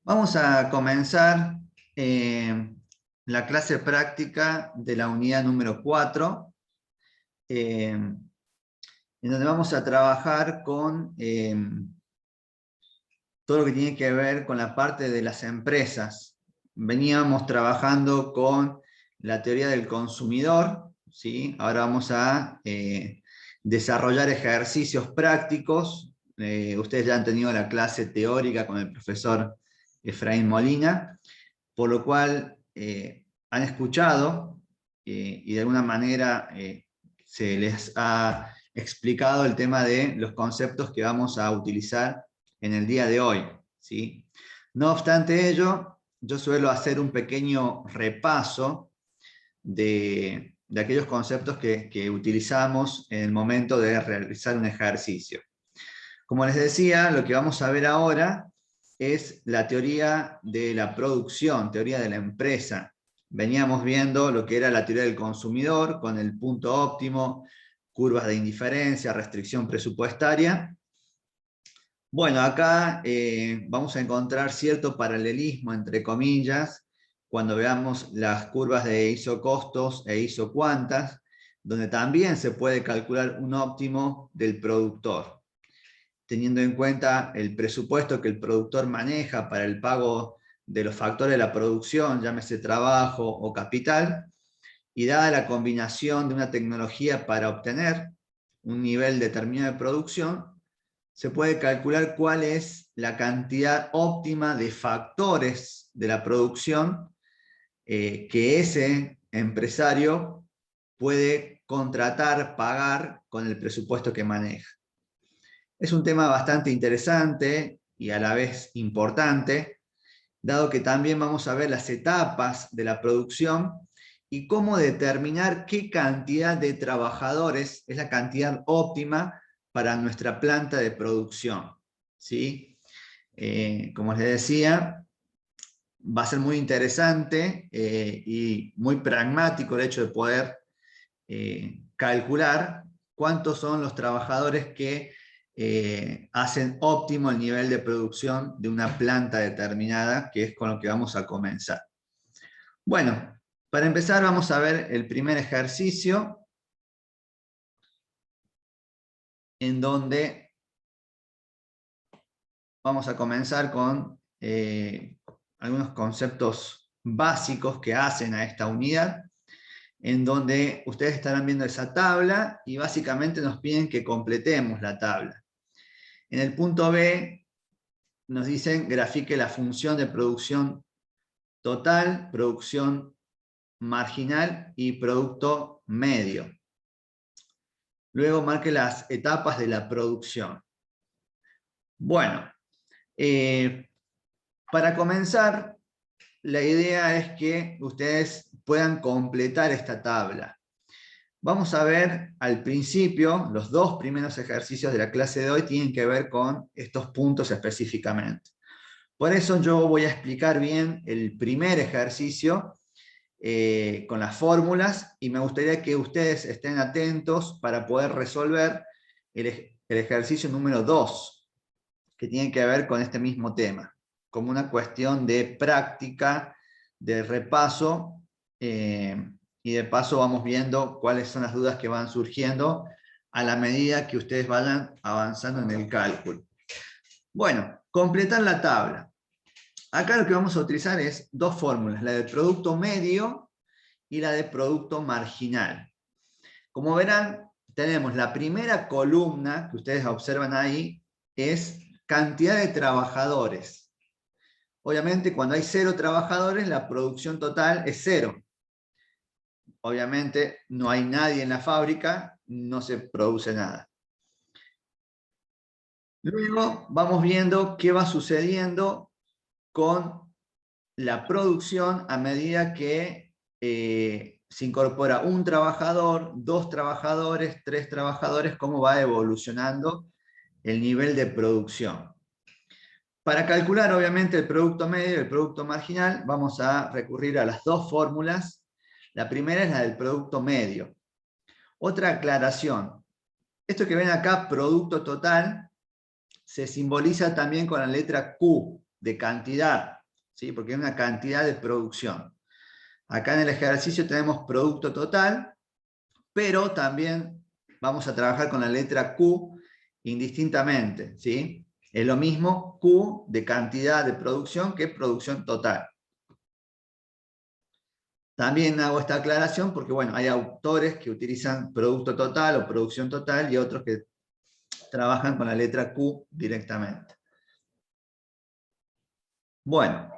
Vamos a comenzar la clase práctica de la unidad número 4, en donde vamos a trabajar con todo lo que tiene que ver con la parte de las empresas. Veníamos trabajando con la teoría del consumidor, ¿sí? Ahora vamos a desarrollar ejercicios prácticos. Ustedes ya han tenido la clase teórica con el profesor Efraín Molina, por lo cual han escuchado y de alguna manera se les ha explicado el tema de los conceptos que vamos a utilizar en el día de hoy, ¿sí? No obstante ello, yo suelo hacer un pequeño repaso de aquellos conceptos que utilizamos en el momento de realizar un ejercicio. Como les decía, lo que vamos a ver ahora es la teoría de la producción, teoría de la empresa. Veníamos viendo lo que era la teoría del consumidor, con el punto óptimo, curvas de indiferencia, restricción presupuestaria. Bueno, acá vamos a encontrar cierto paralelismo, entre comillas, cuando veamos las curvas de isocostos e isocuantas, donde también se puede calcular un óptimo del productor, teniendo en cuenta el presupuesto que el productor maneja para el pago de los factores de la producción, llámese trabajo o capital, y dada la combinación de una tecnología para obtener un nivel determinado de producción, se puede calcular cuál es la cantidad óptima de factores de la producción que ese empresario puede contratar, pagar con el presupuesto que maneja. Es un tema bastante interesante y a la vez importante, dado que también vamos a ver las etapas de la producción y cómo determinar qué cantidad de trabajadores es la cantidad óptima para nuestra planta de producción, ¿sí? Como les decía, va a ser muy interesante y muy pragmático el hecho de poder calcular cuántos son los trabajadores que hacen óptimo el nivel de producción de una planta determinada, que es con lo que vamos a comenzar. Bueno, para empezar vamos a ver el primer ejercicio, en donde vamos a comenzar con algunos conceptos básicos que hacen a esta unidad, en donde ustedes estarán viendo esa tabla y básicamente nos piden que completemos la tabla. En el punto B nos dicen grafique la función de producción total, producción marginal y producto medio. Luego marque las etapas de la producción. Bueno, para comenzar, la idea es que ustedes puedan completar esta tabla. Vamos a ver al principio, los dos primeros ejercicios de la clase de hoy tienen que ver con estos puntos específicamente. Por eso yo voy a explicar bien el primer ejercicio con las fórmulas y me gustaría que ustedes estén atentos para poder resolver el ejercicio número 2, que tiene que ver con este mismo tema, como una cuestión de práctica, de repaso, y de paso vamos viendo cuáles son las dudas que van surgiendo a la medida que ustedes vayan avanzando en el cálculo. Bueno, completar la tabla. Acá lo que vamos a utilizar es dos fórmulas, la del producto medio y la de producto marginal. Como verán, tenemos la primera columna que ustedes observan ahí, es cantidad de trabajadores. Obviamente, cuando hay 0 trabajadores, la producción total es 0. Obviamente, no hay nadie en la fábrica, no se produce nada. Luego vamos viendo qué va sucediendo con la producción a medida que se incorpora un trabajador, 2 trabajadores, 3 trabajadores, cómo va evolucionando el nivel de producción. Para calcular, obviamente, el producto medio y el producto marginal, vamos a recurrir a las dos fórmulas. La primera es la del producto medio. Otra aclaración. Esto que ven acá, producto total, se simboliza también con la letra Q. de cantidad, ¿sí? Porque es una cantidad de producción. Acá en el ejercicio tenemos producto total, pero también vamos a trabajar con la letra Q indistintamente, ¿sí? Es lo mismo Q de cantidad de producción que producción total. También hago esta aclaración porque, bueno, hay autores que utilizan producto total o producción total y otros que trabajan con la letra Q directamente. Bueno,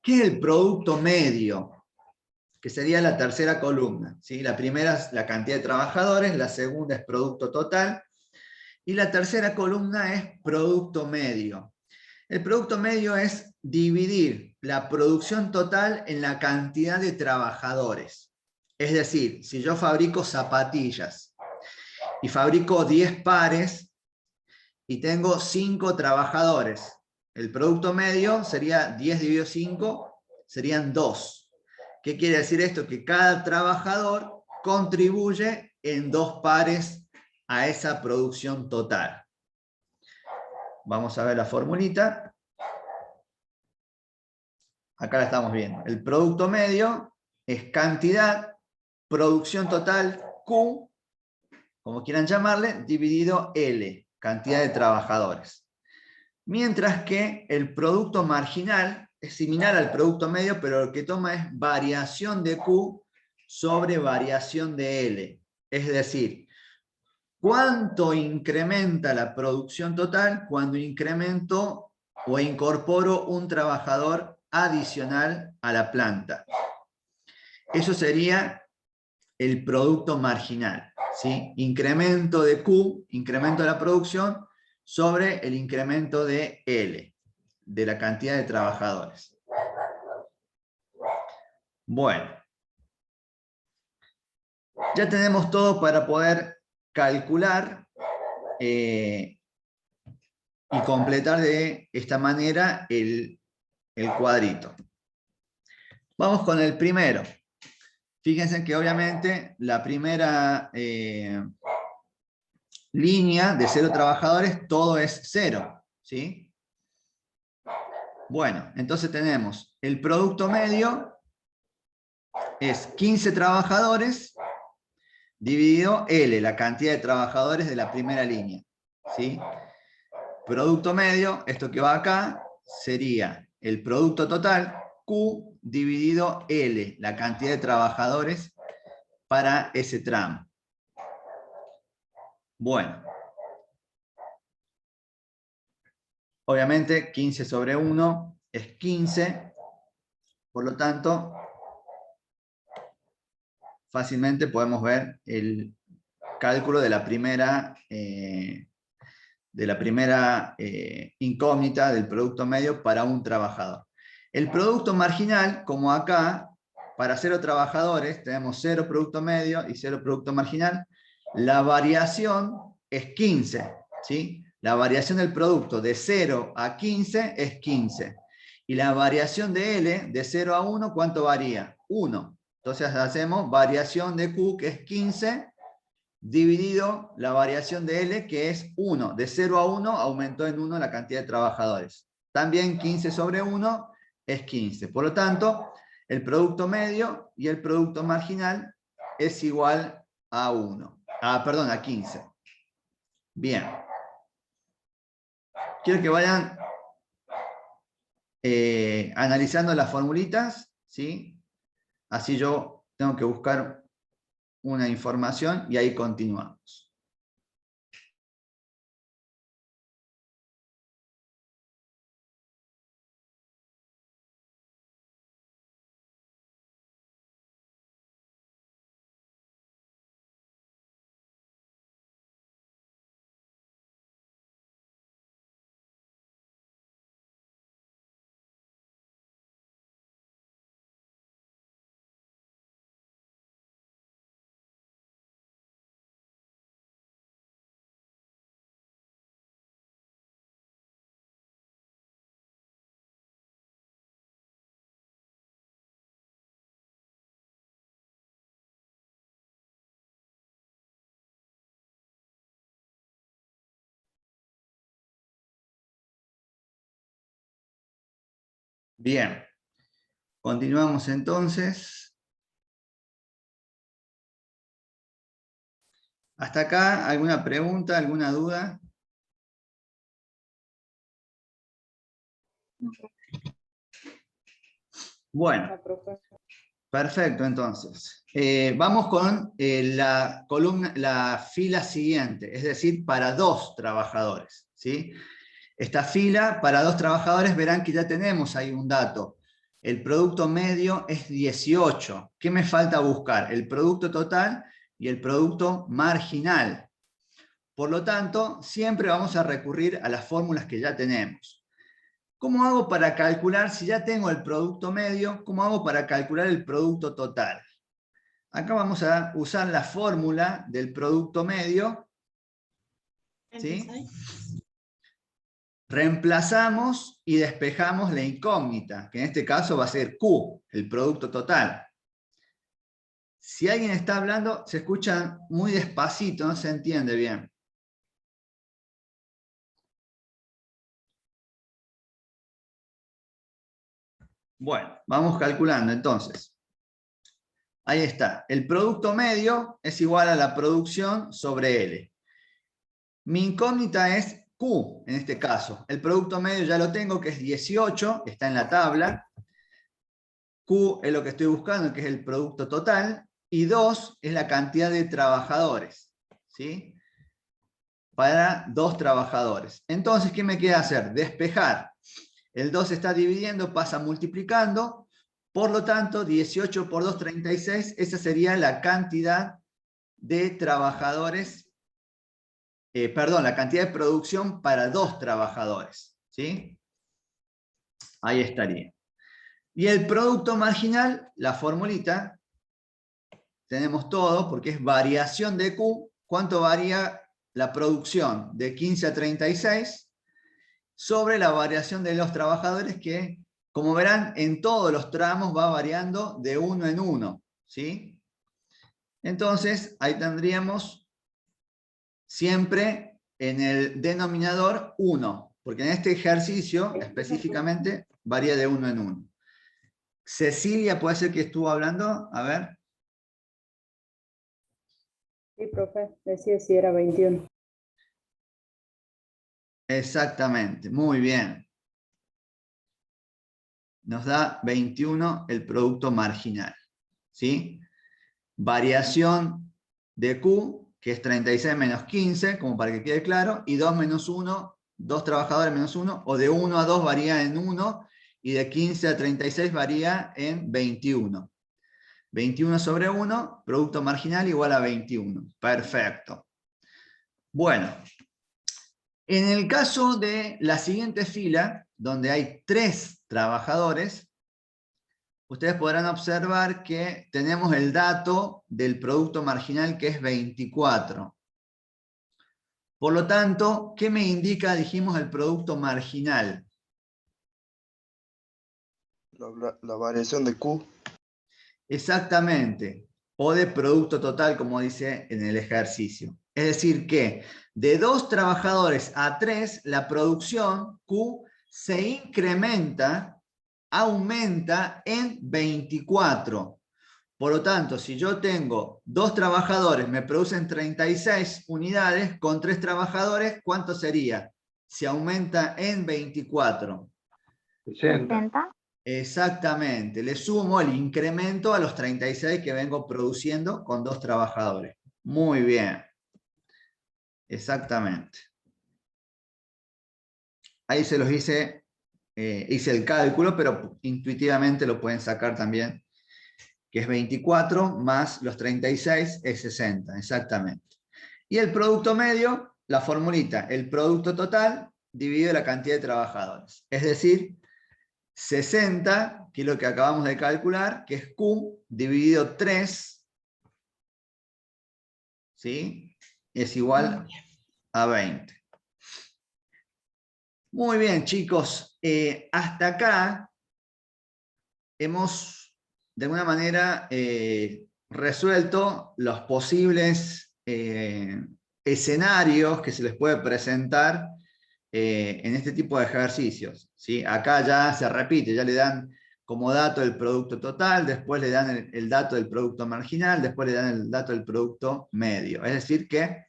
¿qué es el producto medio? Que sería la tercera columna, ¿sí? La primera es la cantidad de trabajadores, la segunda es producto total, y la tercera columna es producto medio. El producto medio es dividir la producción total en la cantidad de trabajadores. Es decir, si yo fabrico zapatillas y fabrico 10 pares y tengo 5 trabajadores, el producto medio sería 10 dividido 5, serían 2. ¿Qué quiere decir esto? Que cada trabajador contribuye en 2 pares a esa producción total. Vamos a ver la formulita. Acá la estamos viendo. El producto medio es cantidad, producción total, Q, como quieran llamarle, dividido L, cantidad de trabajadores. Mientras que el producto marginal es similar al producto medio, pero lo que toma es variación de Q sobre variación de L. Es decir, ¿cuánto incrementa la producción total cuando incremento o incorporo un trabajador adicional a la planta? Eso sería el producto marginal, ¿sí? Incremento de Q, incremento de la producción, sobre el incremento de L, de la cantidad de trabajadores. Bueno, ya tenemos todo para poder calcular y completar de esta manera el cuadrito. Vamos con el primero. Fíjense que obviamente la primera línea de 0 trabajadores, todo es 0, ¿sí? Bueno, entonces tenemos el producto medio es 15 trabajadores dividido L, la cantidad de trabajadores de la primera línea, ¿sí? Producto medio, esto que va acá, sería el producto total, Q dividido L, la cantidad de trabajadores para ese tramo. Bueno, obviamente 15 sobre 1 es 15, por lo tanto, fácilmente podemos ver el cálculo de la primera incógnita del producto medio para un trabajador. El producto marginal, como acá, para 0 trabajadores, tenemos 0 producto medio y 0 producto marginal, la variación es 15, ¿sí? La variación del producto de 0 a 15 es 15. Y la variación de L, de 0 a 1, ¿cuánto varía? 1. Entonces hacemos variación de Q, que es 15, dividido la variación de L, que es 1. De 0 a 1 aumentó en 1 la cantidad de trabajadores. También 15 sobre 1 es 15. Por lo tanto, el producto medio y el producto marginal es igual a 1. Perdón, a 15. Bien. Quiero que vayan analizando las formulitas, ¿sí? Así yo tengo que buscar una información y ahí continuamos. Bien. Continuamos entonces. ¿Hasta acá alguna pregunta, alguna duda? Bueno, perfecto entonces. Vamos con la columna, la fila siguiente, es decir, para 2 trabajadores, ¿sí? Esta fila para 2 trabajadores, verán que ya tenemos ahí un dato. El producto medio es 18. ¿Qué me falta buscar? El producto total y el producto marginal. Por lo tanto, siempre vamos a recurrir a las fórmulas que ya tenemos. ¿Cómo hago para calcular, si ya tengo el producto medio, cómo hago para calcular el producto total? Acá vamos a usar la fórmula del producto medio, ¿sí? Reemplazamos y despejamos la incógnita, que en este caso va a ser Q, el producto total. Si alguien está hablando, se escucha muy despacito, no se entiende bien. Bueno, vamos calculando entonces. Ahí está. El producto medio es igual a la producción sobre L. Mi incógnita es Q, en este caso. El producto medio ya lo tengo, que es 18, está en la tabla. Q es lo que estoy buscando, que es el producto total. Y 2 es la cantidad de trabajadores, ¿sí? Para 2 trabajadores. Entonces, ¿qué me queda hacer? Despejar. El 2 se está dividiendo, pasa multiplicando. Por lo tanto, 18 por 2, 36. Esa sería la cantidad de trabajadores, perdón, la cantidad de producción para 2 trabajadores, ¿sí? Ahí estaría. Y el producto marginal, la formulita, tenemos todo, porque es variación de Q. ¿Cuánto varía la producción? De 15 a 36, sobre la variación de los trabajadores que, como verán, en todos los tramos va variando de 1 en 1, ¿sí? Entonces, ahí tendríamos siempre en el denominador 1, porque en este ejercicio específicamente varía de 1 en 1. Cecilia, ¿puede ser que estuvo hablando? A ver. Sí, profe, decía si era 21. Exactamente, muy bien. Nos da 21 el producto marginal, ¿sí? Variación de Q, que es 36 menos 15, como para que quede claro, y 2 menos 1, 2 trabajadores menos 1, o de 1 a 2 varía en 1, y de 15 a 36 varía en 21. 21 sobre 1, producto marginal igual a 21. Perfecto. Bueno, en el caso de la siguiente fila, donde hay 3 trabajadores, ustedes podrán observar que tenemos el dato del producto marginal, que es 24. Por lo tanto, ¿qué me indica, dijimos, el producto marginal? La variación de Q. Exactamente. O de producto total, como dice en el ejercicio. Es decir que de 2 trabajadores a 3, la producción Q se incrementa, aumenta en 24. Por lo tanto, si yo tengo 2 trabajadores, me producen 36 unidades, con 3 trabajadores, ¿cuánto sería? Se aumenta en 24. 60. Exactamente, le sumo el incremento a los 36 que vengo produciendo con 2 trabajadores. Muy bien. Exactamente. Ahí se los hice el cálculo, pero intuitivamente lo pueden sacar también, que es 24 más los 36 es 60, exactamente. Y el producto medio, la formulita, el producto total dividido la cantidad de trabajadores. Es decir, 60, que es lo que acabamos de calcular, que es Q dividido 3, ¿sí? Es igual a 20. Muy bien, chicos. Hasta acá hemos, de alguna manera, resuelto los posibles escenarios que se les puede presentar en este tipo de ejercicios, ¿sí? Acá ya se repite, ya le dan como dato el producto total, después le dan el dato del producto marginal, después le dan el dato del producto medio. Es decir que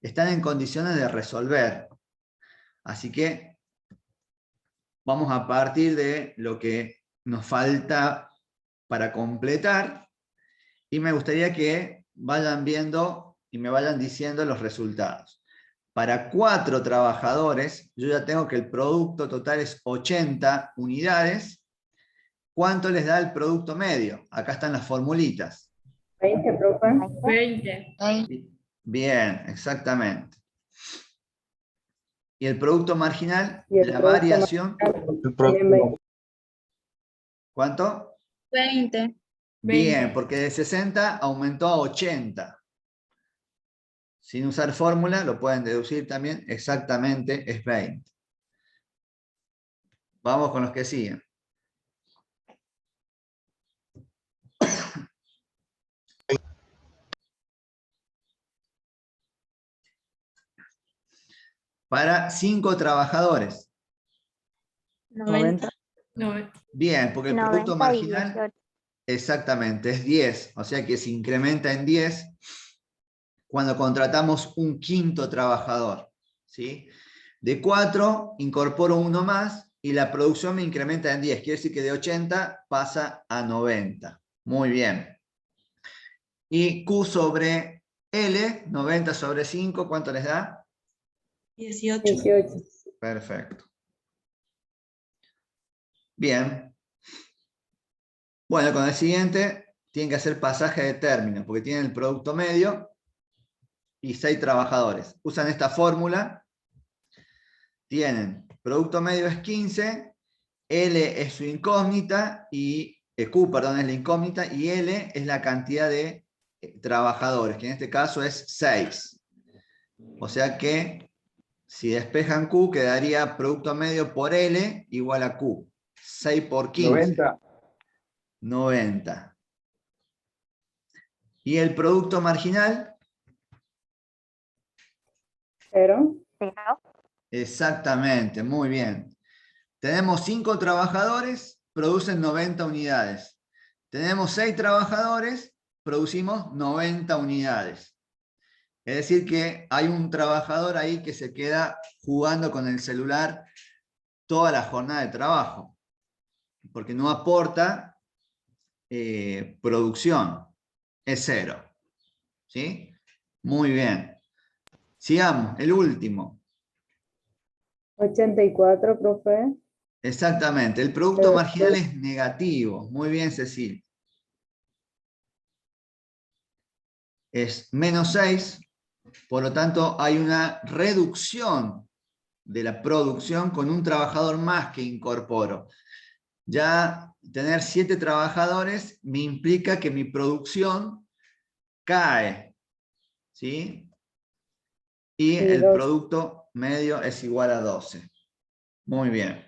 están en condiciones de resolver. Así que vamos a partir de lo que nos falta para completar, y me gustaría que vayan viendo y me vayan diciendo los resultados. Para 4 trabajadores, yo ya tengo que el producto total es 80 unidades. ¿Cuánto les da el producto medio? Acá están las formulitas. 20, profe. 20. Bien, exactamente. Y el producto marginal, Y el la producto variación, El También 20. ¿cuánto? 20. Bien, porque de 60 aumentó a 80. Sin usar fórmula, lo pueden deducir también, exactamente es 20. Vamos con los que siguen. Para 5 trabajadores. 90. Bien, porque el producto 90 y marginal, 18. exactamente, es 10. O sea que se incrementa en 10 cuando contratamos un quinto trabajador, ¿sí? De 4 incorporo uno más y la producción me incrementa en 10. Quiere decir que de 80 pasa a 90. Muy bien. Y Q sobre L, 90 sobre 5, ¿cuánto les da? 18. 18. Perfecto. Bien. Bueno, con el siguiente tienen que hacer pasaje de términos, porque tienen el producto medio y 6 trabajadores. Usan esta fórmula. Tienen, producto medio es 15, L es su incógnita, y Q, perdón, es la incógnita, y L es la cantidad de trabajadores, que en este caso es 6. O sea que, si despejan Q, quedaría producto medio por L igual a Q. 6 por 15. 90. Y el producto marginal, 0. 0. exactamente, muy bien. Tenemos 5 trabajadores, producen 90 unidades. Tenemos 6 trabajadores, producimos 90 unidades. Es decir que hay un trabajador ahí que se queda jugando con el celular toda la jornada de trabajo, porque no aporta producción, es 0. ¿Sí? Muy bien. Sigamos, el último. 84, profe. Exactamente, el producto marginal es negativo. Muy bien, Cecil. Es menos 6, por lo tanto hay una reducción de la producción con un trabajador más que incorporo. Ya tener 7 trabajadores me implica que mi producción cae, ¿sí? Y el 12. producto medio es igual a 12. Muy bien.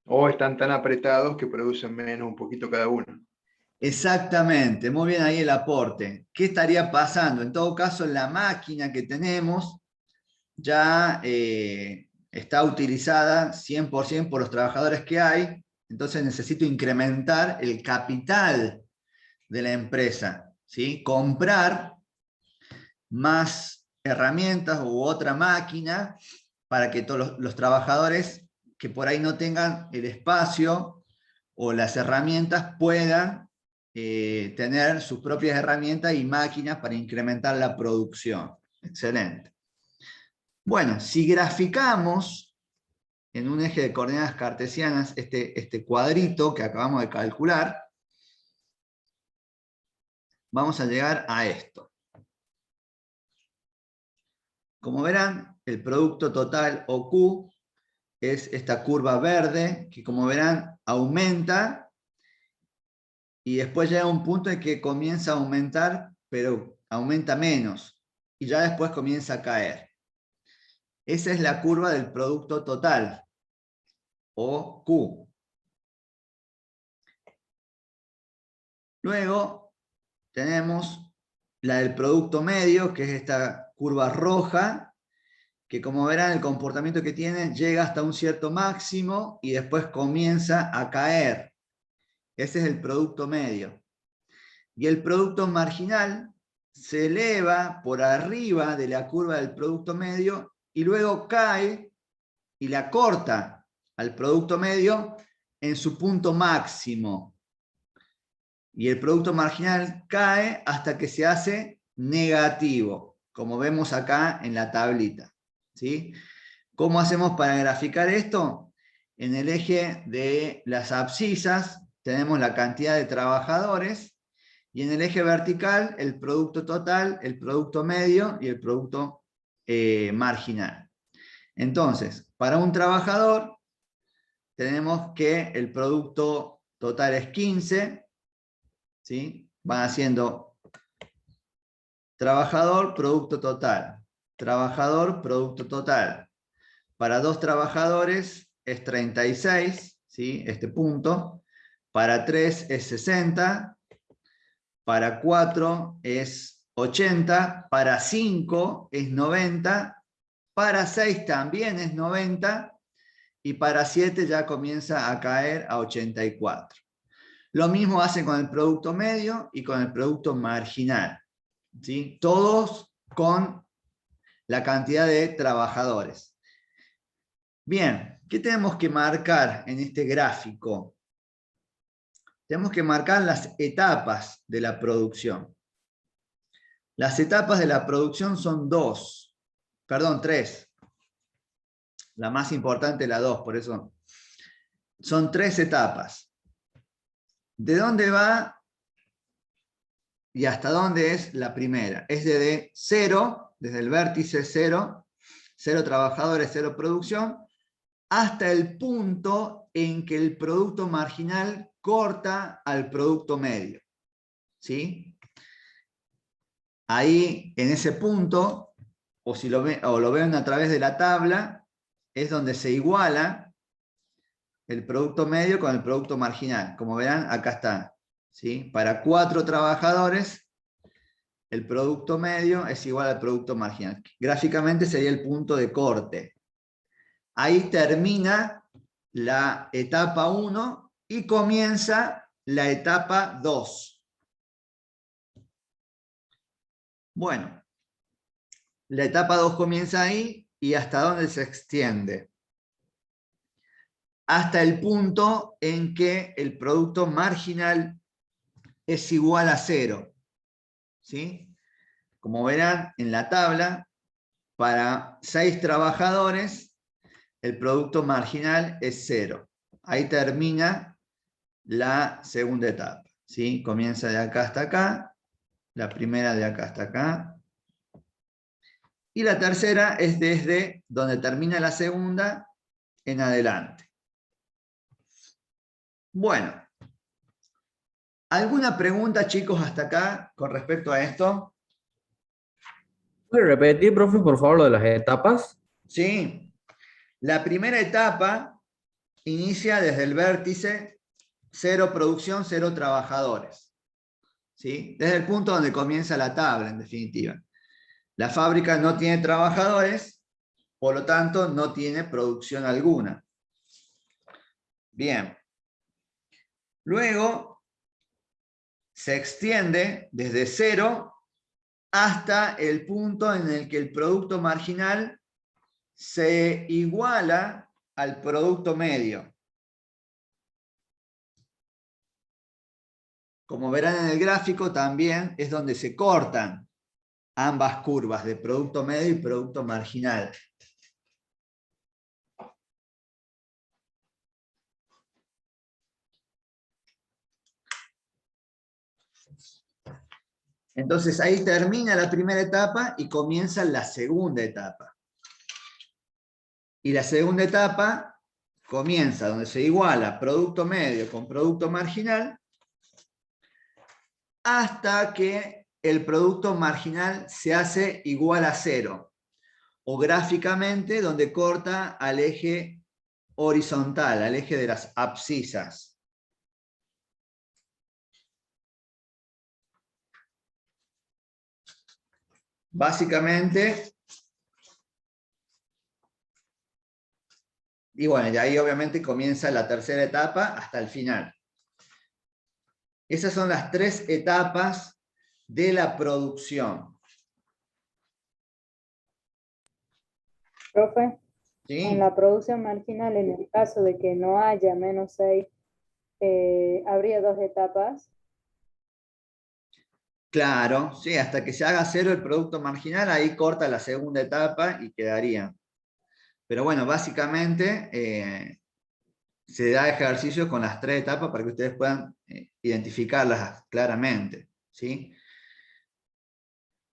O están tan apretados que producen menos un poquito cada uno. Exactamente, muy bien ahí el aporte. ¿Qué estaría pasando? En todo caso, la máquina que tenemos ya está utilizada 100% por los trabajadores que hay, entonces necesito incrementar el capital de la empresa, ¿sí? Comprar más herramientas u otra máquina para que todos los trabajadores que por ahí no tengan el espacio o las herramientas puedan tener sus propias herramientas y máquinas para incrementar la producción. Excelente. Bueno, si graficamos en un eje de coordenadas cartesianas este cuadrito que acabamos de calcular, vamos a llegar a esto. Como verán, el producto total o Q es esta curva verde que, como verán, aumenta y después llega a un punto en que comienza a aumentar, pero aumenta menos y ya después comienza a caer. Esa es la curva del producto total o Q. Luego tenemos la del producto medio, que es esta curva roja, que como verán el comportamiento que tiene llega hasta un cierto máximo y después comienza a caer. Ese es el producto medio. Y el producto marginal se eleva por arriba de la curva del producto medio y luego cae y la corta al producto medio en su punto máximo. Y el producto marginal cae hasta que se hace negativo, como vemos acá en la tablita, ¿sí? ¿Cómo hacemos para graficar esto? En el eje de las abscisas tenemos la cantidad de trabajadores y en el eje vertical el producto total, el producto medio y el producto marginal. Entonces, para un trabajador tenemos que el producto total es 15, ¿sí? Van haciendo trabajador, producto total, trabajador, producto total. Para 2 trabajadores es 36, ¿sí? Este punto. Para 3 es 60. Para 4 es 80. Para 5 es 90. Para 6 también es 90. Y para 7 ya comienza a caer a 84. Lo mismo hace con el producto medio y con el producto marginal, ¿sí? Todos con la cantidad de trabajadores. Bien, ¿qué tenemos que marcar en este gráfico? Tenemos que marcar las etapas de la producción. Las etapas de la producción son 3. La más importante es la 2, por eso son 3 etapas. ¿De dónde va y hasta dónde es la primera? Es desde 0, desde el vértice 0, 0 trabajadores, 0 producción, hasta el punto en que el producto marginal corta al producto medio, ¿sí? Ahí, en ese punto, o lo ven a través de la tabla, es donde se iguala el producto medio con el producto marginal. Como verán, acá está, ¿sí? Para 4 trabajadores, el producto medio es igual al producto marginal. Gráficamente sería el punto de corte. Ahí termina la etapa 1 y comienza la etapa 2. Bueno, la etapa 2 comienza ahí y ¿hasta dónde se extiende? Hasta el punto en que el producto marginal es igual a 0. ¿Sí? Como verán en la tabla, para 6 trabajadores, el producto marginal es 0. Ahí termina la segunda etapa, ¿sí? Comienza de acá hasta acá, la primera de acá hasta acá, y la tercera es desde donde termina la segunda en adelante. Bueno, ¿alguna pregunta, chicos, hasta acá con respecto a esto? ¿Puede repetir, profe, por favor, lo de las etapas? Sí. La primera etapa inicia desde el vértice 0 producción, 0 trabajadores. ¿Sí? Desde el punto donde comienza la tabla, en definitiva. La fábrica no tiene trabajadores, por lo tanto no tiene producción alguna. Bien. Luego se extiende desde 0 hasta el punto en el que el producto marginal se iguala al producto medio. Como verán en el gráfico, también es donde se cortan ambas curvas de producto medio y producto marginal. Entonces ahí termina la primera etapa y comienza la segunda etapa. Y la segunda etapa comienza donde se iguala producto medio con producto marginal hasta que el producto marginal se hace igual a 0. O gráficamente donde corta al eje horizontal, al eje de las abscisas. Básicamente, Y bueno, y ahí obviamente comienza la tercera etapa hasta el final. Esas son las 3 etapas de la producción. Profe, ¿Sí? en la producción marginal, en el caso de que no haya menos 6, habría 2 etapas. Claro, sí, hasta que se haga 0 el producto marginal, ahí corta la segunda etapa y quedaría. Pero bueno, básicamente se da ejercicio con las 3 etapas para que ustedes puedan identificarlas claramente, ¿sí?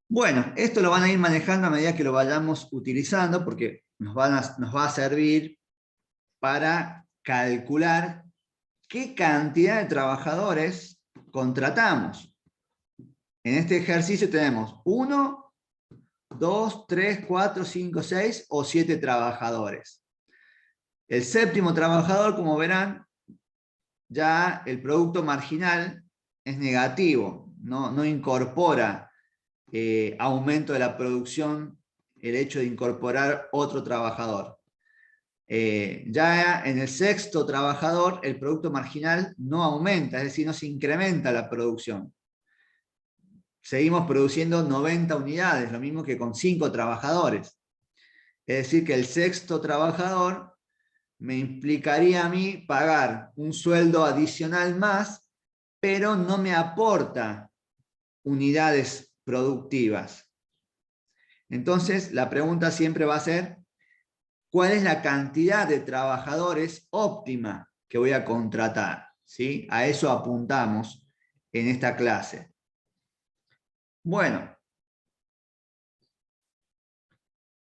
Bueno, esto lo van a ir manejando a medida que lo vayamos utilizando, porque nos va a servir para calcular qué cantidad de trabajadores contratamos. En este ejercicio tenemos 1, 2, 3, 4, 5, 6 o 7 trabajadores. El séptimo trabajador, como verán, ya el producto marginal es negativo, no incorpora aumento de la producción el hecho de incorporar otro trabajador. Ya en el sexto trabajador el producto marginal no aumenta, es decir, no se incrementa la producción. Seguimos produciendo 90 unidades, lo mismo que con 5 trabajadores. Es decir, que el sexto trabajador me implicaría a mí pagar un sueldo adicional más, pero no me aporta unidades productivas. Entonces, la pregunta siempre va a ser, ¿cuál es la cantidad de trabajadores óptima que voy a contratar? ¿Sí? A eso apuntamos en esta clase. Bueno,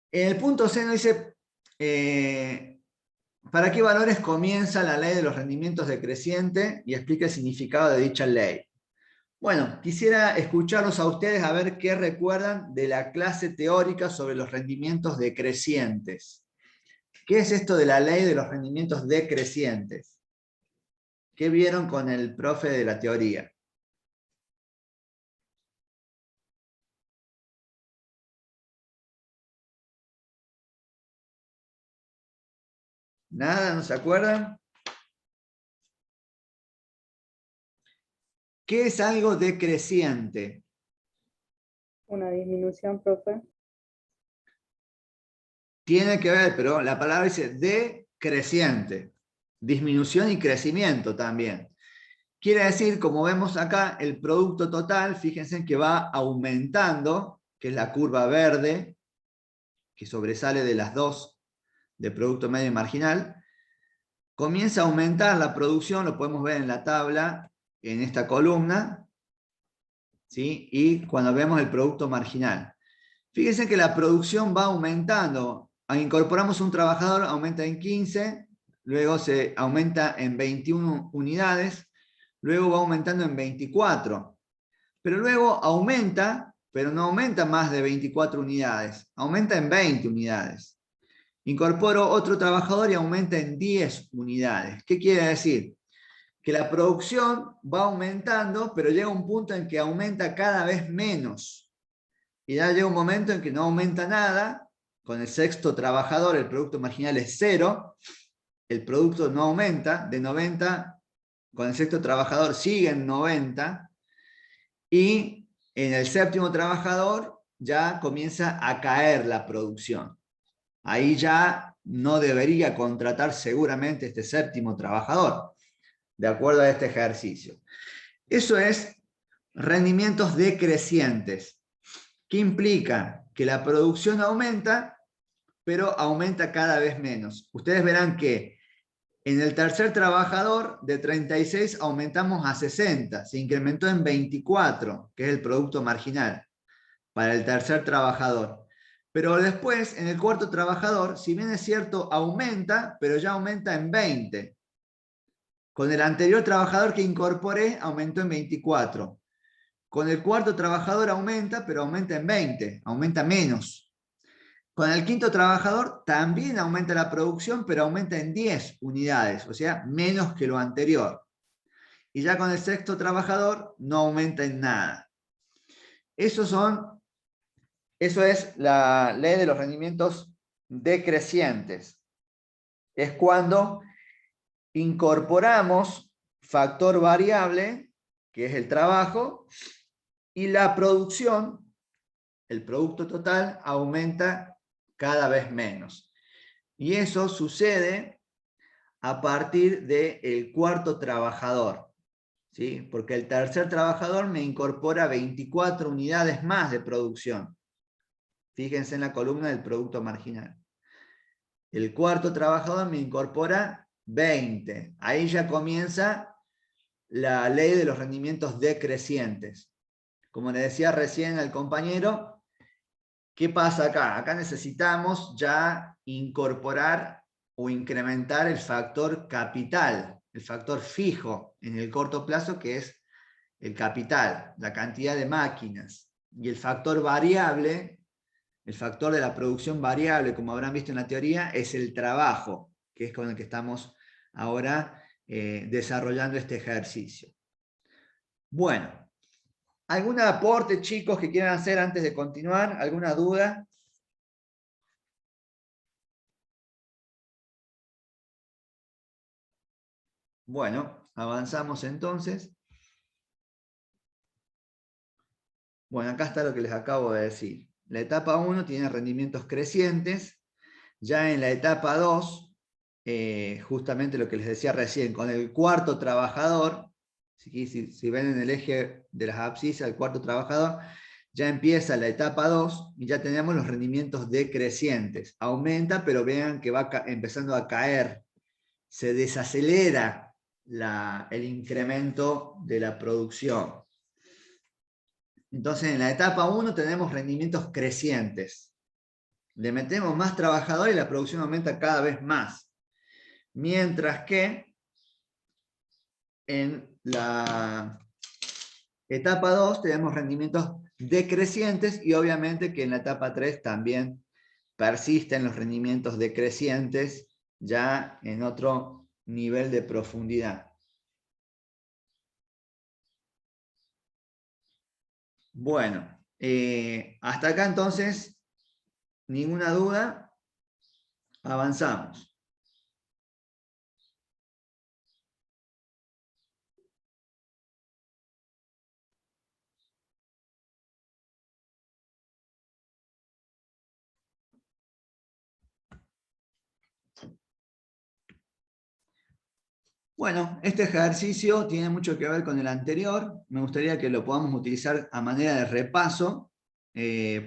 en el punto C nos dice, ¿para qué valores comienza la ley de los rendimientos decrecientes? Y explica el significado de dicha ley. Bueno, quisiera escucharlos a ustedes a ver qué recuerdan de la clase teórica sobre los rendimientos decrecientes. ¿Qué es esto de la ley de los rendimientos decrecientes? ¿Qué vieron con el profe de la teoría? ¿Nada? ¿No se acuerdan? ¿Qué es algo decreciente? Una disminución, profe. Tiene que ver, pero la palabra dice decreciente. Disminución y crecimiento también. Quiere decir, como vemos acá, el producto total, fíjense que va aumentando, que es la curva verde, que sobresale de las dos de producto medio y marginal. Comienza a aumentar la producción, lo podemos ver en la tabla, en esta columna, ¿sí? Y cuando vemos el producto marginal. Fíjense que la producción va aumentando. Incorporamos un trabajador, aumenta en 15, luego se aumenta en 21 unidades, luego va aumentando en 24. Pero luego aumenta, pero no aumenta más de 24 unidades, aumenta en 20 unidades. Incorporo otro trabajador y aumenta en 10 unidades. ¿Qué quiere decir? Que la producción va aumentando, pero llega un punto en que aumenta cada vez menos. Y ya llega un momento en que no aumenta nada. Con el sexto trabajador el producto marginal es 0. El producto no aumenta. De 90, con el sexto trabajador sigue en 90. Y en el séptimo trabajador ya comienza a caer la producción. Ahí ya no debería contratar seguramente este séptimo trabajador, de acuerdo a este ejercicio. Eso es rendimientos decrecientes. ¿Qué implica? Que la producción aumenta, pero aumenta cada vez menos. Ustedes verán que en el tercer trabajador de 36 aumentamos a 60, se incrementó en 24, que es el producto marginal para el tercer trabajador. Pero después, en el cuarto trabajador, si bien es cierto, aumenta, pero ya aumenta en 20. Con el anterior trabajador que incorporé, aumentó en 24. Con el cuarto trabajador aumenta, pero aumenta en 20, aumenta menos. Con el quinto trabajador también aumenta la producción, pero aumenta en 10 unidades, o sea, menos que lo anterior. Y ya con el sexto trabajador no aumenta en nada. Eso es la ley de los rendimientos decrecientes. es cuando incorporamos factor variable, que es el trabajo, y la producción, el producto total, aumenta cada vez menos. Y eso sucede a partir del cuarto trabajador, ¿sí? Porque el tercer trabajador me incorpora 24 unidades más de producción. Fíjense en la columna del producto marginal. El cuarto trabajador me incorpora 20. Ahí ya comienza la ley de los rendimientos decrecientes. Como le decía recién al compañero, ¿qué pasa acá? Acá necesitamos ya incorporar o incrementar el factor capital, el factor fijo en el corto plazo, que es el capital, la cantidad de máquinas. Y el factor variable, el factor de la producción variable, como habrán visto en la teoría, es el trabajo, que es con el que estamos ahora desarrollando este ejercicio. Bueno, ¿algún aporte, chicos, que quieran hacer antes de continuar? ¿Alguna duda? Bueno, avanzamos entonces. Bueno, acá está lo que les acabo de decir. La etapa 1 tiene rendimientos crecientes. Ya en la etapa 2, justamente lo que les decía recién, con el cuarto trabajador, si ven en el eje de las abscisas, el cuarto trabajador, ya empieza la etapa 2 y ya tenemos los rendimientos decrecientes. Aumenta, pero vean que va empezando a caer. Se desacelera el incremento de la producción. Entonces, en la etapa 1 tenemos rendimientos crecientes. Le metemos más trabajadores y la producción aumenta cada vez más. Mientras que en la etapa 2 tenemos rendimientos decrecientes y obviamente que en la etapa 3 también persisten los rendimientos decrecientes ya en otro nivel de profundidad. Bueno, hasta acá entonces, ninguna duda, avanzamos. Bueno, este ejercicio tiene mucho que ver con el anterior. Me gustaría que lo podamos utilizar a manera de repaso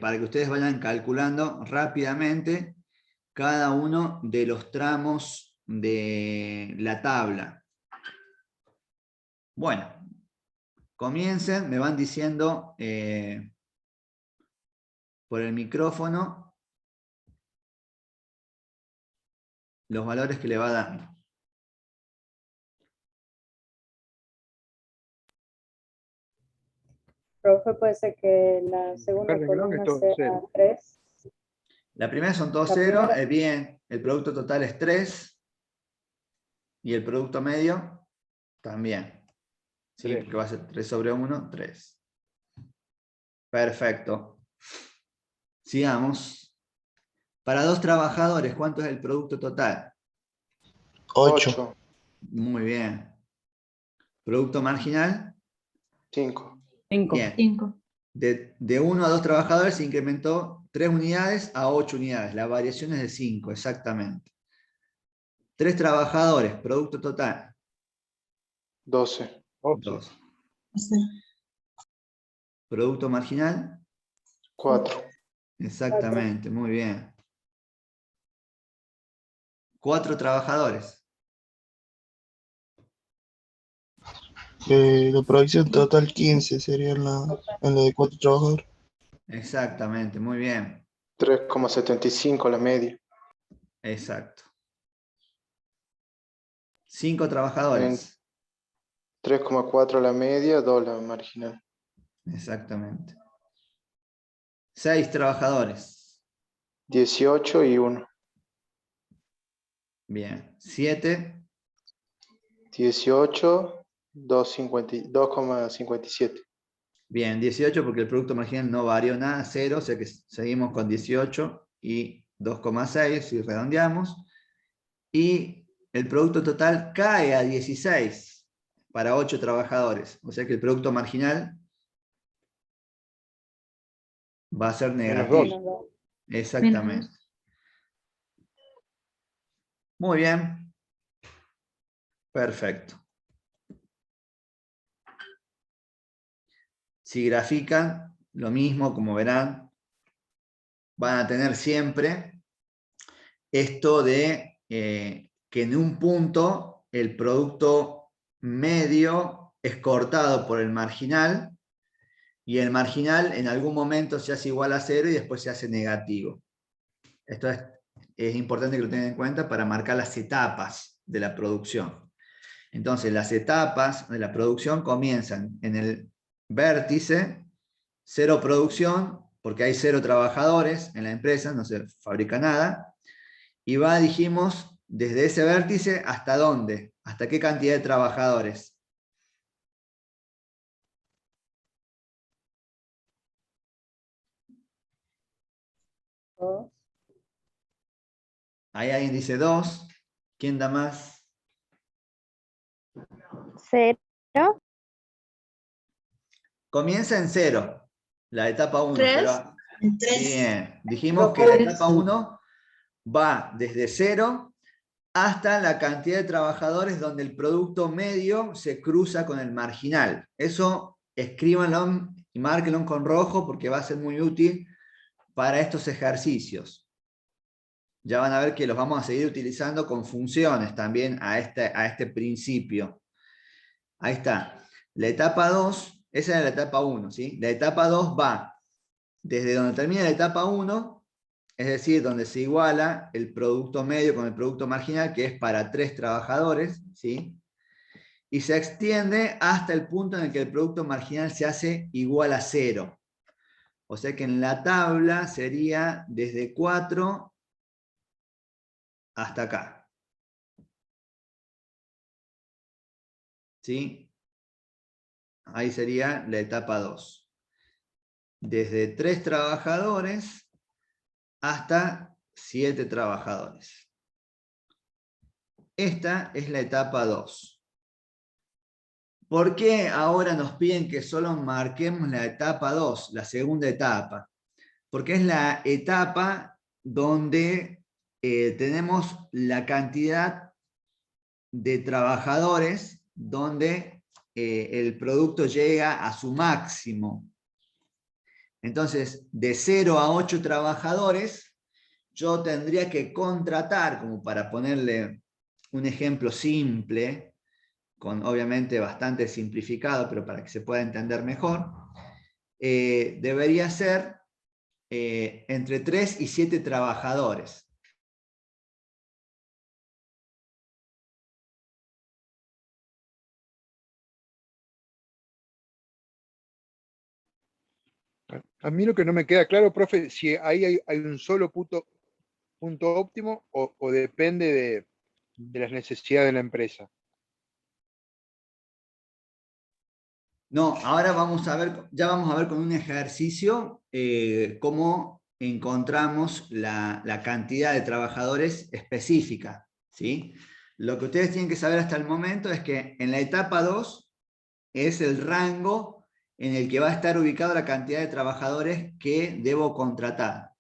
para que ustedes vayan calculando rápidamente cada uno de los tramos de la tabla. Bueno, comiencen, me van diciendo por el micrófono los valores que le va dando. Profe, puede ser que la segunda Recuerden, ¿no?, que columna todo sea cero. 3. La primera son todos La 0, primera. bien, el producto total es 3 y el producto medio también. ¿Sí? 3. Porque va a ser 3 sobre 1, 3. Perfecto. Sigamos. Para 2 trabajadores, ¿cuánto es el producto total? 8. Muy bien. ¿Producto marginal? 5. 5. Bien. 5. De 1 a 2 trabajadores se incrementó 3 unidades a 8 unidades. La variación es de 5, exactamente. 3 trabajadores, producto total. 12. 2. Producto marginal. 4. Exactamente, muy bien. 4 trabajadores. La producción total 15 sería en la de 4 trabajadores. Exactamente, muy bien. 3,75 la media. Exacto. 5 trabajadores. 3,4 la media, 2 la marginal. Exactamente. 6 trabajadores. 18 y 1. Bien. 7. 18, 2,57. Bien, 18 porque el producto marginal no varió nada, 0, o sea que seguimos con 18 y 2,6 si redondeamos. y el producto total cae a 16 para 8 trabajadores. O sea que el producto marginal va a ser negativo. -2. Menos 2. Exactamente. Muy bien. Perfecto. Si grafican, lo mismo, como verán, van a tener siempre esto de que en un punto el producto medio es cortado por el marginal y el marginal en algún momento se hace igual a 0 y después se hace negativo. Esto es importante que lo tengan en cuenta para marcar las etapas de la producción. Entonces, las etapas de la producción comienzan en el vértice, 0 producción, porque hay 0 trabajadores en la empresa, no se fabrica nada, y va, dijimos, desde ese vértice hasta dónde, hasta qué cantidad de trabajadores. Ahí alguien dice 2. ¿Quién da más? 0. Comienza en 0, la etapa 1. 3. Pero, 3. bien, dijimos que la etapa 1 va desde 0 hasta la cantidad de trabajadores donde el producto medio se cruza con el marginal. Eso escríbanlo y márquenlo con rojo porque va a ser muy útil para estos ejercicios. Ya van a ver que los vamos a seguir utilizando con funciones también a este principio. Ahí está. La etapa 2, esa es la etapa 1, ¿sí? La etapa 2 va desde donde termina la etapa 1, es decir, donde se iguala el producto medio con el producto marginal, que es para 3 trabajadores, ¿sí? Y se extiende hasta el punto en el que el producto marginal se hace igual a 0. O sea que en la tabla sería desde 4 hasta acá. ¿Sí? Ahí sería la etapa 2. Desde 3 trabajadores hasta 7 trabajadores. Esta es la etapa 2. ¿Por qué ahora nos piden que solo marquemos la etapa 2, la segunda etapa? Porque es la etapa donde tenemos la cantidad de trabajadores donde el producto llega a su máximo. Entonces, de 0 a 8 trabajadores, yo tendría que contratar, como para ponerle un ejemplo simple, con obviamente bastante simplificado, pero para que se pueda entender mejor, debería ser entre 3 y 7 trabajadores. A mí lo que no me queda claro, profe, si ahí hay un solo punto óptimo o depende de las necesidades de la empresa. No, ahora vamos a ver, ya vamos a ver con un ejercicio cómo encontramos la cantidad de trabajadores específica, ¿sí? Lo que ustedes tienen que saber hasta el momento es que en la etapa 2 es el rango en el que va a estar ubicada la cantidad de trabajadores que debo contratar.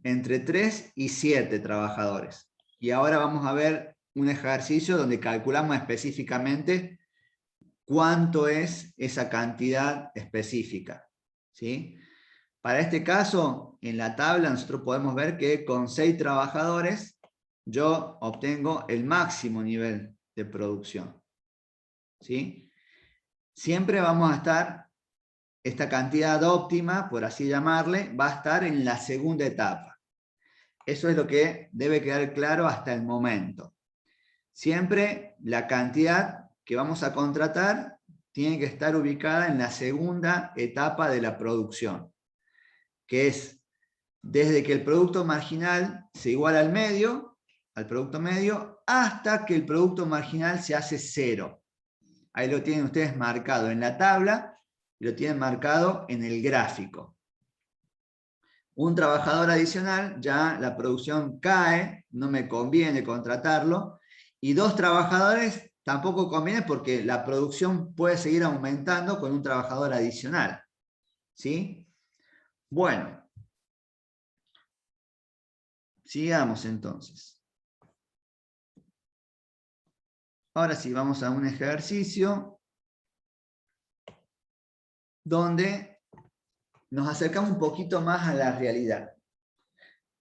Entre 3 y 7 trabajadores. Y ahora vamos a ver un ejercicio donde calculamos específicamente cuánto es esa cantidad específica, ¿sí? Para este caso, en la tabla nosotros podemos ver que con 6 trabajadores yo obtengo el máximo nivel de producción, ¿sí? Siempre vamos a estar, esta cantidad óptima, por así llamarle, va a estar en la segunda etapa. Eso es lo que debe quedar claro hasta el momento. Siempre la cantidad que vamos a contratar tiene que estar ubicada en la segunda etapa de la producción, que es desde que el producto marginal se iguala al producto medio, hasta que el producto marginal se hace 0. Ahí lo tienen ustedes marcado en la tabla y lo tienen marcado en el gráfico. un trabajador adicional, ya la producción cae, no me conviene contratarlo, y 2 trabajadores tampoco conviene porque la producción puede seguir aumentando con un trabajador adicional. ¿Sí? Bueno. Sigamos entonces. Ahora sí, vamos a un ejercicio donde nos acercamos un poquito más a la realidad.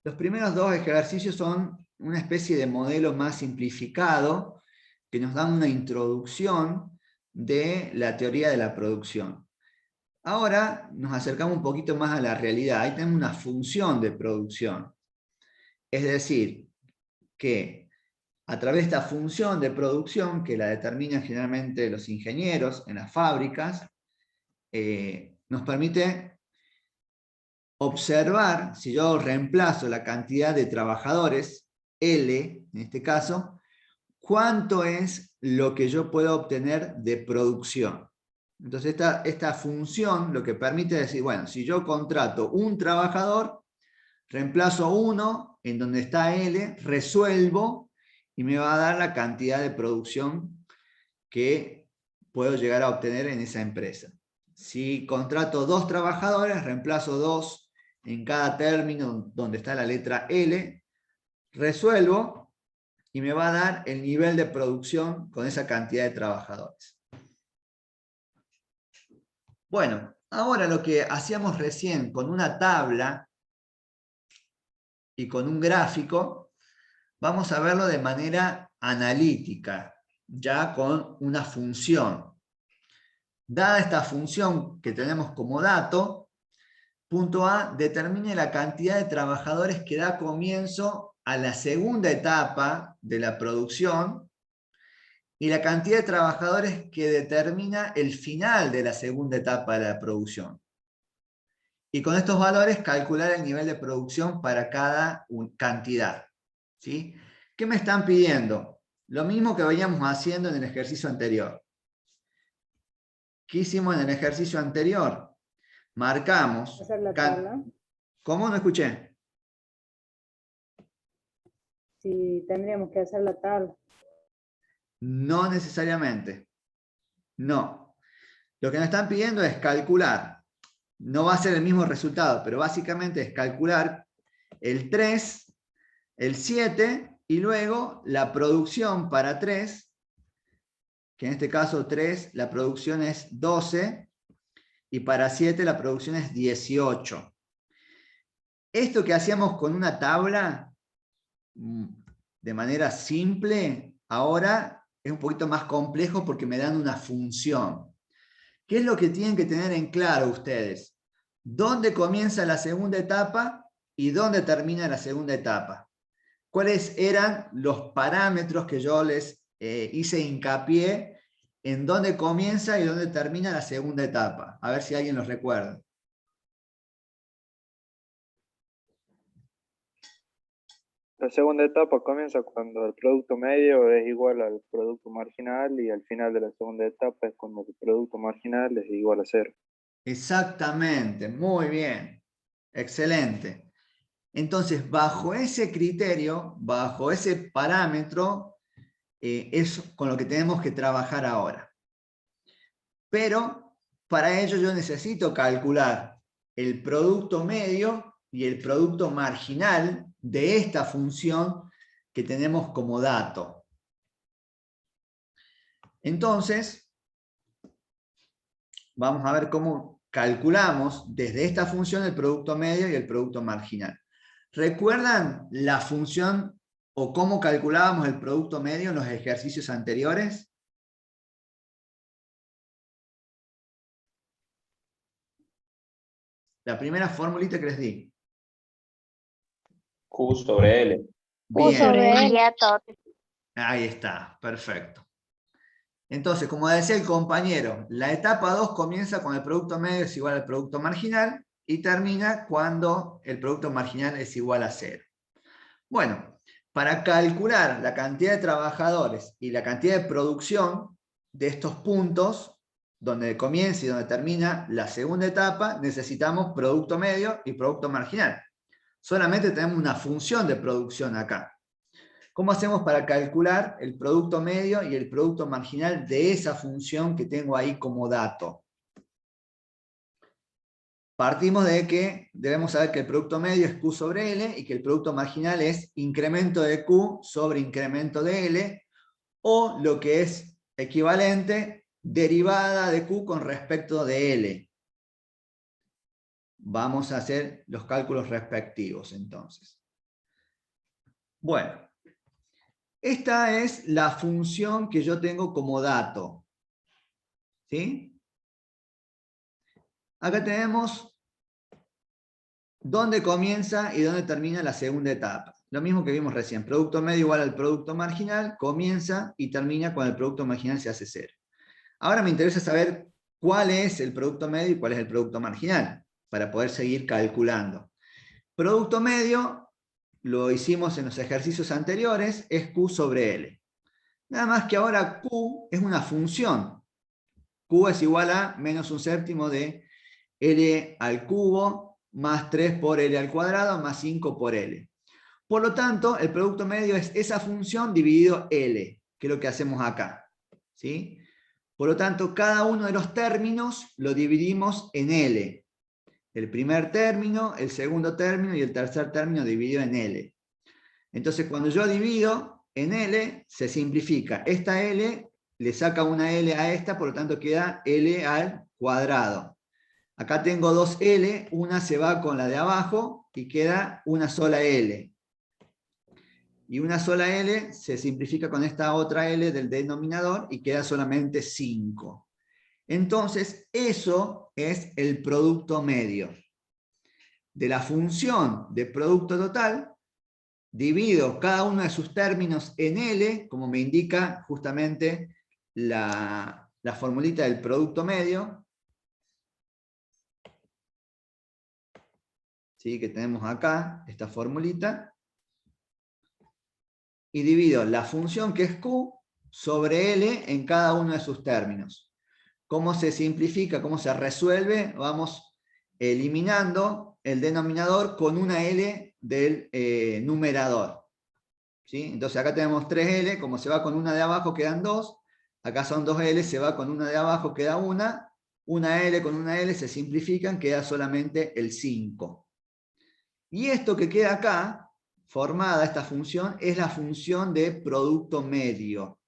Los primeros 2 ejercicios son una especie de modelo más simplificado que nos dan una introducción de la teoría de la producción. Ahora nos acercamos un poquito más a la realidad. Ahí tenemos una función de producción. Es decir, que a través de esta función de producción, que la determinan generalmente los ingenieros en las fábricas, nos permite observar, si yo reemplazo la cantidad de trabajadores, L en este caso, cuánto es lo que yo puedo obtener de producción. Entonces esta función lo que permite decir, bueno, si yo contrato un trabajador, reemplazo 1 en donde está L, resuelvo y me va a dar la cantidad de producción que puedo llegar a obtener en esa empresa. Si contrato 2 trabajadores, reemplazo 2 en cada término donde está la letra L, resuelvo y me va a dar el nivel de producción con esa cantidad de trabajadores. Bueno, ahora lo que hacíamos recién con una tabla y con un gráfico, vamos a verlo de manera analítica, ya con una función. Dada esta función que tenemos como dato, punto A, determine la cantidad de trabajadores que da comienzo a la segunda etapa de la producción y la cantidad de trabajadores que determina el final de la segunda etapa de la producción. Y con estos valores calcular el nivel de producción para cada cantidad. ¿Sí? ¿Qué me están pidiendo? Lo mismo que veníamos haciendo en el ejercicio anterior. ¿Qué hicimos en el ejercicio anterior? Marcamos. Hacer la tabla. ¿Cómo? No escuché. Si tendríamos que hacer la tabla. No necesariamente. No. Lo que nos están pidiendo es calcular. No va a ser el mismo resultado, pero básicamente es calcular el 3, el 7 y luego la producción para 3, que en este caso 3, la producción es 12 y para 7 la producción es 18. Esto que hacíamos con una tabla de manera simple, ahora es un poquito más complejo porque me dan una función. ¿Qué es lo que tienen que tener en claro ustedes? ¿Dónde comienza la segunda etapa y dónde termina la segunda etapa? ¿Cuáles eran los parámetros que yo les hice hincapié en dónde comienza y dónde termina la segunda etapa? A ver si alguien los recuerda. La segunda etapa comienza cuando el producto medio es igual al producto marginal y al final de la segunda etapa es cuando el producto marginal es igual a 0. Exactamente, muy bien, excelente. Entonces, bajo ese criterio, bajo ese parámetro, es con lo que tenemos que trabajar ahora. Pero para ello yo necesito calcular el producto medio y el producto marginal de esta función que tenemos como dato. Entonces, vamos a ver cómo calculamos desde esta función el producto medio y el producto marginal. ¿Recuerdan la función o cómo calculábamos el producto medio en los ejercicios anteriores? La primera formulita que les di. Q sobre L. Bien. Ahí está, perfecto. Entonces, como decía el compañero, la etapa 2 comienza cuando el producto medio es igual al producto marginal y termina cuando el producto marginal es igual a 0. Bueno, para calcular la cantidad de trabajadores y la cantidad de producción de estos puntos, donde comienza y donde termina la segunda etapa, necesitamos producto medio y producto marginal. Solamente tenemos una función de producción acá. ¿Cómo hacemos para calcular el producto medio y el producto marginal de esa función que tengo ahí como dato? Partimos de que debemos saber que el producto medio es Q sobre L y que el producto marginal es incremento de Q sobre incremento de L, o lo que es equivalente, derivada de Q con respecto de L. Vamos a hacer los cálculos respectivos entonces. Bueno, esta es la función que yo tengo como dato. ¿Sí? Acá tenemos dónde comienza y dónde termina la segunda etapa. Lo mismo que vimos recién, producto medio igual al producto marginal, comienza y termina cuando el producto marginal se hace 0. Ahora me interesa saber cuál es el producto medio y cuál es el producto marginal, para poder seguir calculando. Producto medio, lo hicimos en los ejercicios anteriores, es Q sobre L. Nada más que ahora Q es una función. Q es igual a menos un séptimo de L al cubo más 3 por L al cuadrado más 5 por L. Por lo tanto, el producto medio es esa función dividido L, que es lo que hacemos acá. ¿Sí? Por lo tanto, cada uno de los términos lo dividimos en L. El primer término, el segundo término y el tercer término dividido en L. Entonces, cuando yo divido en L, se simplifica. Esta L le saca una L a esta, por lo tanto queda L al cuadrado. Acá tengo dos L, una se va con la de abajo y queda una sola L. Y una sola L se simplifica con esta otra L del denominador y queda solamente 5. Entonces, eso es el producto medio. De la función de producto total, divido cada uno de sus términos en L, como me indica justamente la formulita del producto medio. ¿Sí? Que tenemos acá, esta formulita. Y divido la función que es Q sobre L en cada uno de sus términos. ¿Cómo se simplifica? ¿Cómo se resuelve? Vamos eliminando el denominador con una L del numerador. ¿Sí? Entonces acá tenemos 3L, como se va con una de abajo quedan 2, acá son 2L, se va con una de abajo queda una L con una L se simplifican, queda solamente el 5. Y esto que queda acá, formada esta función, es la función de producto medio.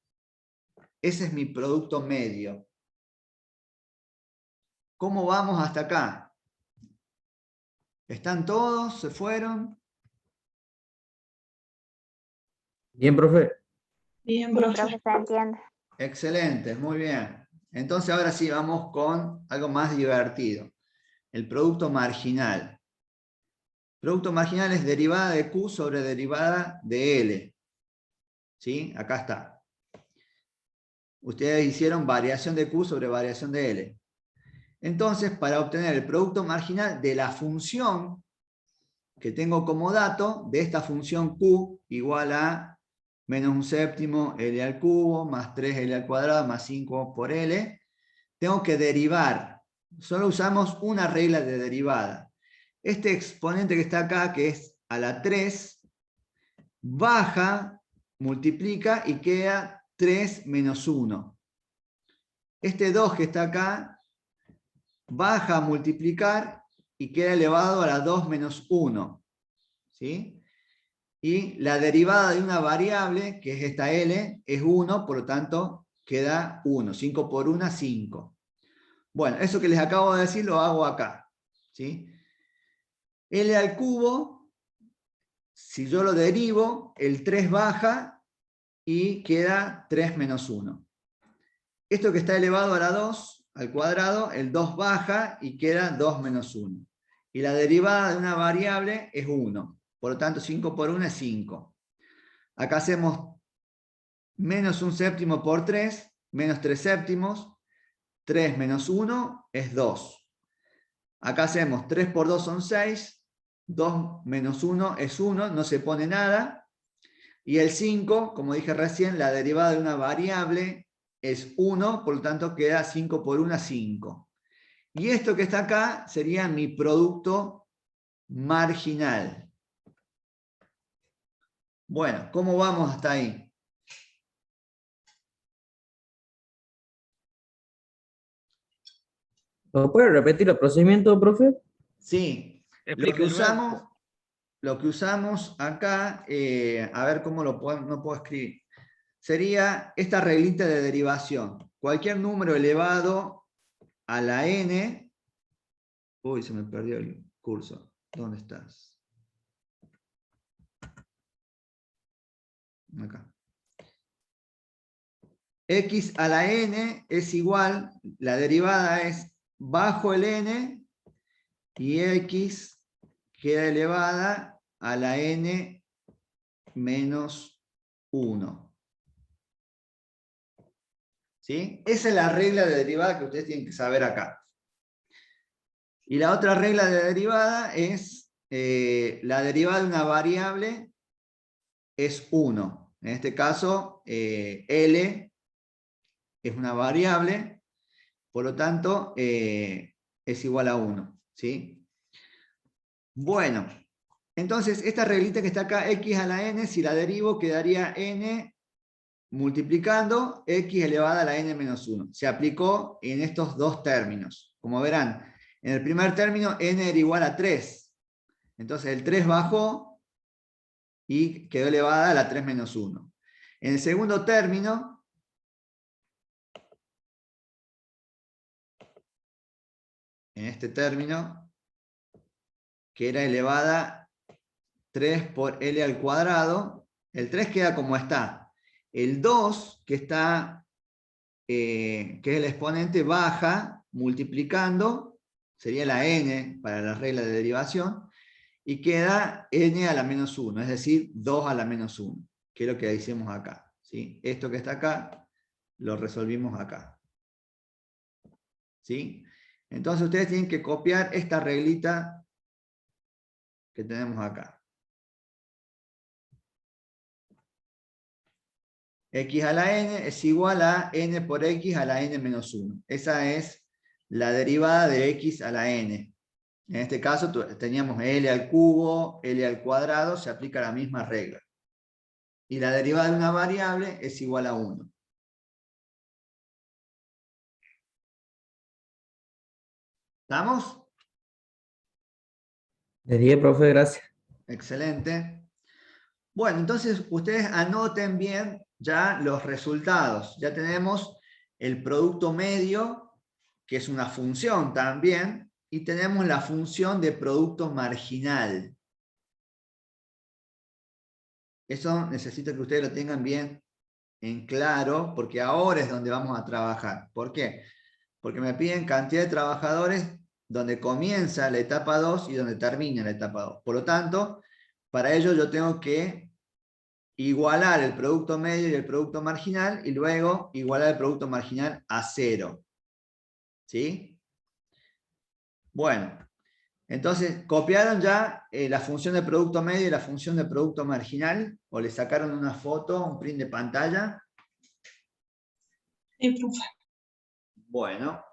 Ese es mi producto medio. ¿Cómo vamos hasta acá? ¿Están todos? ¿Se fueron? Bien, profe. Bien, Sí, profe. profe, se entiende. Excelente, muy bien. Entonces ahora sí vamos con algo más divertido. El producto marginal. Producto marginal es derivada de Q sobre derivada de L. ¿Sí? Acá está. Ustedes hicieron variación de Q sobre variación de L. Entonces, para obtener el producto marginal de la función que tengo como dato, de esta función Q igual a menos un séptimo L al cubo, más 3L al cuadrado, más 5 por L, tengo que derivar. Solo usamos una regla de derivada. Este exponente que está acá, que es a la 3, baja, multiplica y queda 3 menos 1. Este 2 que está acá, baja a multiplicar y queda elevado a la 2 menos 1. ¿Sí? Y la derivada de una variable, que es esta L, es 1, por lo tanto queda 1. 5 por 1, 5. Bueno, eso que les acabo de decir lo hago acá. ¿Sí? L al cubo, si yo lo derivo, el 3 baja y queda 3 menos 1. Esto que está elevado a la 2 al cuadrado, el 2 baja y queda 2 menos 1. Y la derivada de una variable es 1. Por lo tanto, 5 por 1 es 5. Acá hacemos menos un séptimo por 3, menos 3 séptimos. 3 menos 1 es 2. Acá hacemos 3 por 2 son 6. 2 menos 1 es 1, no se pone nada. Y el 5, como dije recién, la derivada de una variable es 1, por lo tanto queda 5 por 1, 5. Y esto que está acá sería mi producto marginal. Bueno, ¿cómo vamos hasta ahí? ¿No puede repetir el procedimiento, profe? Sí, lo que usamos acá, a ver cómo no puedo escribir, sería esta reglita de derivación. Cualquier número elevado a la n, uy, se me perdió el curso, ¿dónde estás? Acá. X a la n es igual, la derivada es bajo el n, y x queda elevada a la n menos 1. ¿Sí? Esa es la regla de derivada que ustedes tienen que saber acá. Y la otra regla de derivada es la derivada de una variable es 1. En este caso, L es una variable, por lo tanto, es igual a 1. ¿Sí? Bueno, entonces esta reglita que está acá, x a la n, si la derivo quedaría n multiplicando x elevada a la n menos 1. Se aplicó en estos dos términos. Como verán, en el primer término n era igual a 3. Entonces el 3 bajó y quedó elevada a la 3 menos 1. En el segundo término, en este término, que era elevada 3 por L al cuadrado, el 3 queda como está. El 2, que está, que es el exponente, baja multiplicando, sería la n para la regla de derivación, y queda n a la menos 1, es decir, 2 a la menos 1, que es lo que hicimos acá. ¿Sí? Esto que está acá, lo resolvimos acá. ¿Sí? Entonces ustedes tienen que copiar esta reglita que tenemos acá. X a la n es igual a n por x a la n menos 1. Esa es la derivada de x a la n. En este caso teníamos L al cubo, L al cuadrado, se aplica la misma regla. Y la derivada de una variable es igual a 1. ¿Estamos? De 10, profe, gracias. Excelente. Bueno, entonces ustedes anoten bien ya los resultados. Ya tenemos el producto medio, que es una función también, y tenemos la función de producto marginal. Eso necesito que ustedes lo tengan bien en claro, porque ahora es donde vamos a trabajar. ¿Por qué? Porque me piden cantidad de trabajadores donde comienza la etapa 2 y donde termina la etapa 2. Por lo tanto, para ello yo tengo que igualar el producto medio y el producto marginal, y luego igualar el producto marginal a 0. ¿Sí? Bueno, entonces, ¿copiaron ya la función de producto medio y la función de producto marginal? ¿O le sacaron una foto, un print de pantalla? Sí, profe. Bueno.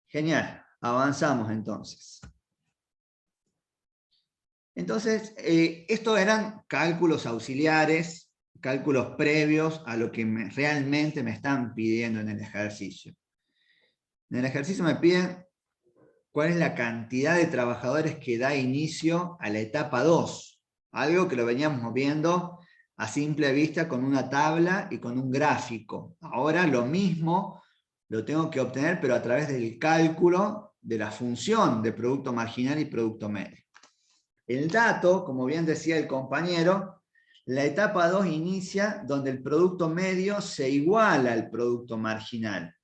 Genial, avanzamos entonces. Entonces, estos eran cálculos auxiliares, cálculos previos a lo que realmente me están pidiendo en el ejercicio. En el ejercicio me piden cuál es la cantidad de trabajadores que da inicio a la etapa 2. Algo que lo veníamos viendo a simple vista con una tabla y con un gráfico. Ahora lo mismo lo tengo que obtener, pero a través del cálculo de la función de producto marginal y producto medio. El dato, como bien decía el compañero, la etapa 2 inicia donde el producto medio se iguala al producto marginal.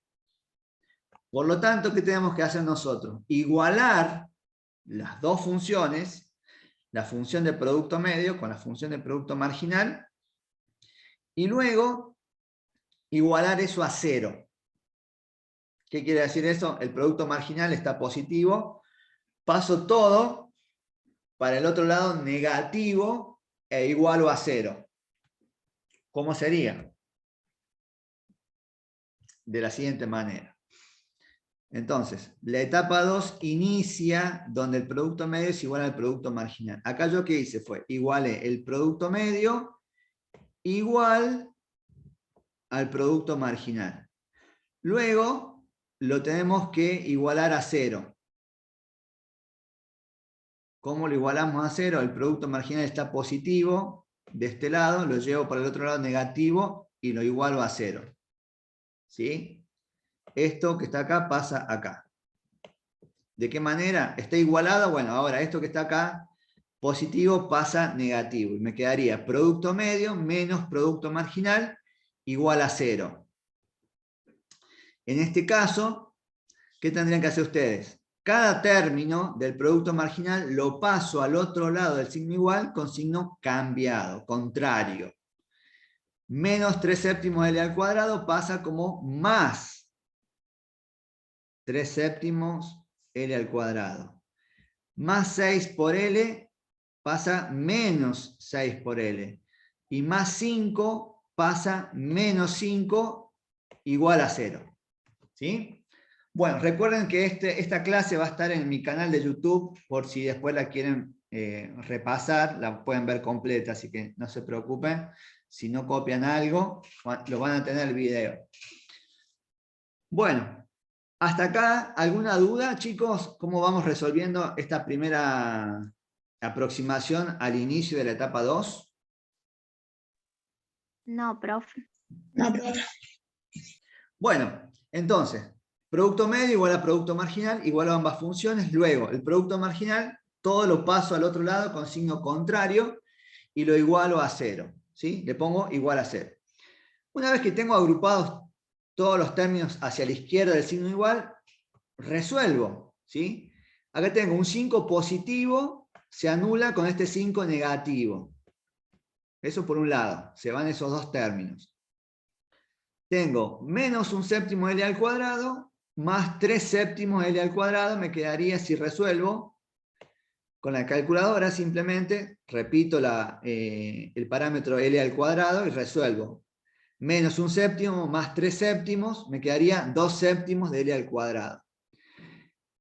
Por lo tanto, ¿qué tenemos que hacer nosotros? Igualar las dos funciones, la función de producto medio con la función de producto marginal, y luego igualar eso a 0. ¿Qué quiere decir eso? El producto marginal está positivo, paso todo para el otro lado negativo e igualo a 0. ¿Cómo sería? De la siguiente manera. Entonces, la etapa 2 inicia donde el producto medio es igual al producto marginal. Acá yo que hice fue igualé el producto medio igual al producto marginal. Luego lo tenemos que igualar a 0. ¿Cómo lo igualamos a 0? El producto marginal está positivo de este lado, lo llevo para el otro lado negativo y lo igualo a 0. ¿Sí? Esto que está acá pasa acá. ¿De qué manera? ¿Está igualado? Bueno, ahora esto que está acá, positivo, pasa negativo. Y me quedaría producto medio menos producto marginal igual a 0. En este caso, ¿qué tendrían que hacer ustedes? Cada término del producto marginal lo paso al otro lado del signo igual con signo cambiado, contrario. Menos 3 séptimos L al cuadrado pasa como más 3 séptimos L al cuadrado. Más 6 por L pasa menos 6 por L. Y más 5 pasa menos 5 igual a 0. ¿Sí? Bueno, recuerden que esta clase va a estar en mi canal de YouTube, por si después la quieren repasar, la pueden ver completa, así que no se preocupen. Si no copian algo, lo van a tener el video. Bueno, hasta acá, ¿alguna duda, chicos? ¿Cómo vamos resolviendo esta primera aproximación al inicio de la etapa 2? No, profe. No, profe. Bueno, entonces, producto medio igual a producto marginal, igual a ambas funciones. Luego, el producto marginal, todo lo paso al otro lado con signo contrario y lo igualo a 0. ¿Sí? Le pongo igual a 0. Una vez que tengo agrupados todos los términos hacia la izquierda del signo igual, resuelvo. ¿Sí? Acá tengo un 5 positivo, se anula con este 5 negativo. Eso por un lado, se van esos dos términos. Tengo menos un séptimo L al cuadrado, más 3 séptimos L al cuadrado, me quedaría, si resuelvo, con la calculadora simplemente, repito el parámetro L al cuadrado y resuelvo. Menos un séptimo más 3 séptimos, me quedaría 2 séptimos de L al cuadrado.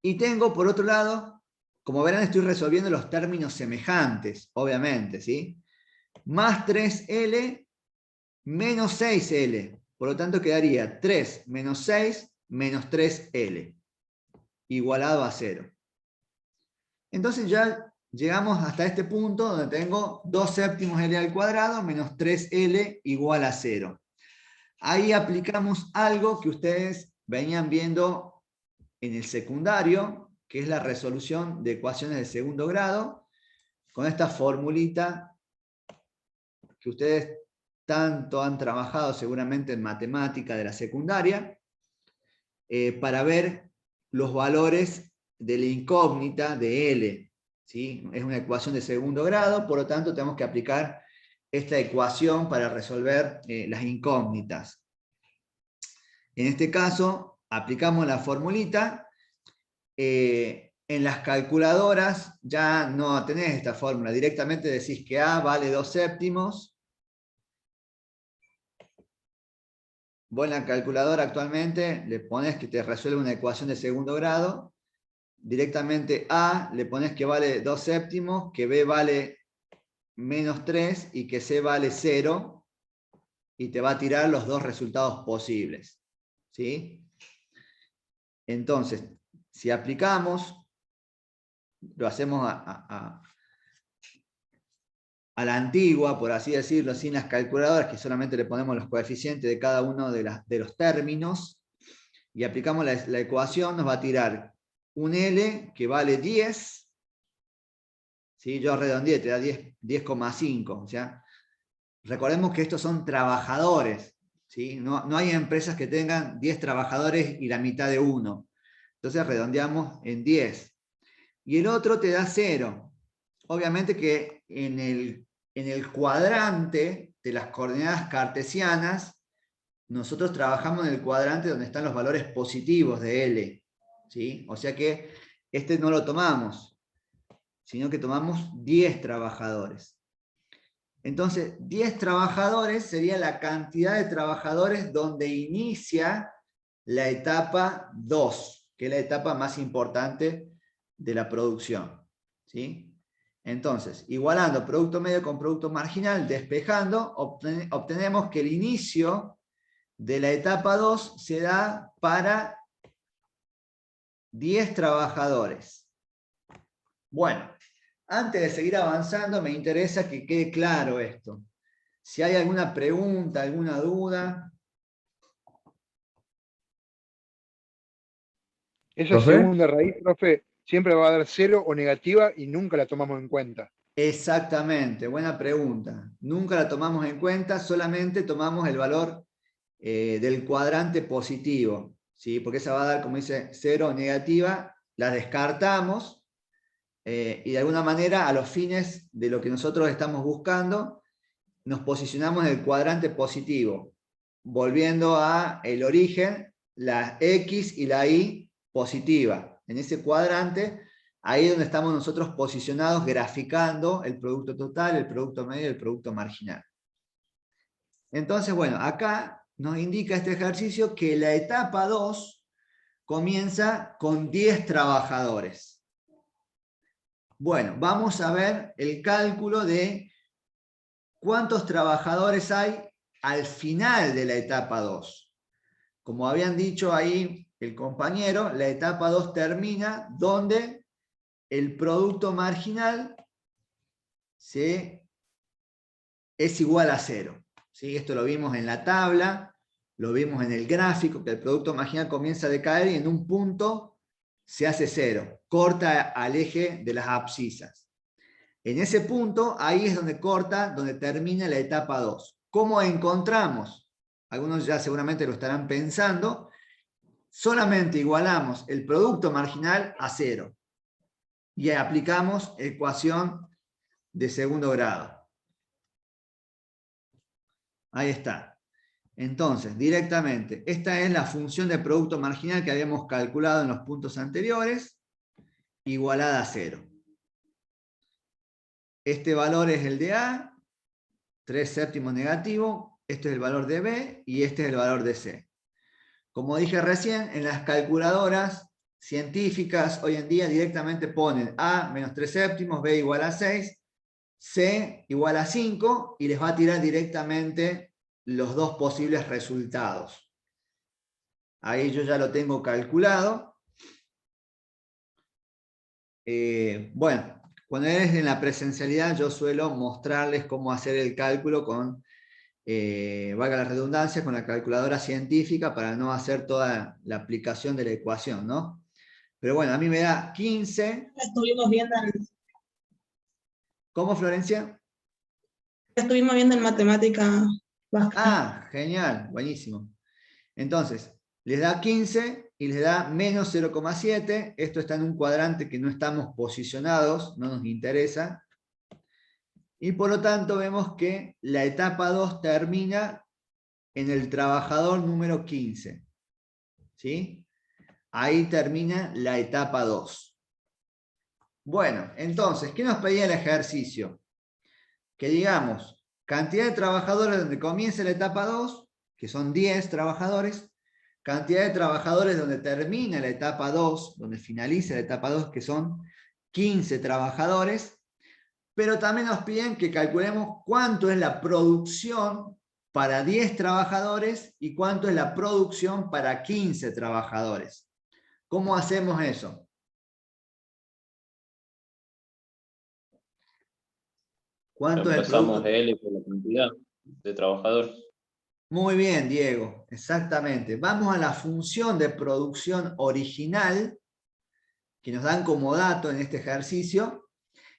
Y tengo, por otro lado, como verán, estoy resolviendo los términos semejantes, obviamente, ¿sí? Más 3L menos 6L. Por lo tanto, quedaría 3 menos 6 menos 3L. Igualado a 0. Entonces ya llegamos hasta este punto donde tengo 2 séptimos L al cuadrado menos 3L igual a 0. Ahí aplicamos algo que ustedes venían viendo en el secundario, que es la resolución de ecuaciones de segundo grado, con esta formulita que ustedes tanto han trabajado seguramente en matemática de la secundaria, para ver los valores de la incógnita de L. ¿Sí? Es una ecuación de segundo grado, por lo tanto tenemos que aplicar esta ecuación para resolver las incógnitas. En este caso, aplicamos la formulita. En las calculadoras ya no tenés esta fórmula, directamente decís que A vale 2 séptimos. Vos en la calculadora actualmente le pones que te resuelve una ecuación de segundo grado, directamente A le pones que vale 2 séptimos, que B vale menos 3 y que C vale 0, y te va a tirar los dos resultados posibles. ¿Sí? Entonces, si aplicamos, lo hacemos a la antigua, por así decirlo, sin las calculadoras, que solamente le ponemos los coeficientes de cada uno de los términos, y aplicamos la ecuación, nos va a tirar un L que vale 10, ¿sí? Yo redondeé, te da 10,5. O sea, recordemos que estos son trabajadores, ¿sí? No hay empresas que tengan 10 trabajadores y la mitad de uno. Entonces redondeamos en 10. Y el otro te da 0. Obviamente que en el cuadrante de las coordenadas cartesianas, nosotros trabajamos en el cuadrante donde están los valores positivos de L. ¿Sí? O sea que este no lo tomamos, sino que tomamos 10 trabajadores. Entonces, 10 trabajadores sería la cantidad de trabajadores donde inicia la etapa 2, que es la etapa más importante de la producción. ¿Sí? Entonces, igualando producto medio con producto marginal, despejando, obtenemos que el inicio de la etapa 2 se da para 10 trabajadores. Bueno, antes de seguir avanzando, me interesa que quede claro esto. Si hay alguna pregunta, alguna duda. Esa ¿Profe? segunda raíz, profe, siempre va a dar 0 o negativa y nunca la tomamos en cuenta. Exactamente, buena pregunta. Nunca la tomamos en cuenta, solamente tomamos el valor del cuadrante positivo, ¿sí? Porque esa va a dar, como dice, 0 negativa, la descartamos y de alguna manera a los fines de lo que nosotros estamos buscando, nos posicionamos en el cuadrante positivo, volviendo a el origen, la X y la Y positiva. En ese cuadrante, ahí es donde estamos nosotros posicionados graficando el producto total, el producto medio y el producto marginal. Entonces, bueno, acá nos indica este ejercicio que la etapa 2 comienza con 10 trabajadores. Bueno, vamos a ver el cálculo de cuántos trabajadores hay al final de la etapa 2. Como habían dicho ahí el compañero, la etapa 2 termina donde el producto marginal es igual a 0. ¿Sí? Esto lo vimos en la tabla, lo vimos en el gráfico, que el producto marginal comienza a decaer y en un punto se hace 0, corta al eje de las abscisas. En ese punto, ahí es donde corta, donde termina la etapa 2. ¿Cómo encontramos? Algunos ya seguramente lo estarán pensando. Solamente igualamos el producto marginal a 0 y aplicamos ecuación de segundo grado. Ahí está. Entonces, directamente, esta es la función de producto marginal que habíamos calculado en los puntos anteriores, igualada a 0. Este valor es el de A, 3/7 negativo, este es el valor de B y este es el valor de C. Como dije recién, en las calculadoras científicas hoy en día directamente ponen A menos 3/7, B igual a 6, C igual a 5 y les va a tirar directamente los dos posibles resultados. Ahí yo ya lo tengo calculado. Bueno, cuando es en la presencialidad yo suelo mostrarles cómo hacer el cálculo con, valga la redundancia, con la calculadora científica para no hacer toda la aplicación de la ecuación, ¿no? Pero bueno, a mí me da 15. Estuvimos viendo ¿Cómo, Florencia? estuvimos viendo en matemática básica. Ah, genial, buenísimo. Entonces, les da 15 y les da menos 0,7. Esto está en un cuadrante que no estamos posicionados, no nos interesa. Y por lo tanto vemos que la etapa 2 termina en el trabajador número 15. ¿Sí? Ahí termina la etapa 2. Bueno, entonces, ¿qué nos pedía el ejercicio? Que digamos, cantidad de trabajadores donde comienza la etapa 2, que son 10 trabajadores, cantidad de trabajadores donde termina la etapa 2, donde finaliza la etapa 2, que son 15 trabajadores, pero también nos piden que calculemos cuánto es la producción para 10 trabajadores y cuánto es la producción para 15 trabajadores. ¿Cómo hacemos eso? ¿Cuánto es el producto? L por la cantidad de trabajadores. Muy bien, Diego, exactamente. Vamos a la función de producción original que nos dan como dato en este ejercicio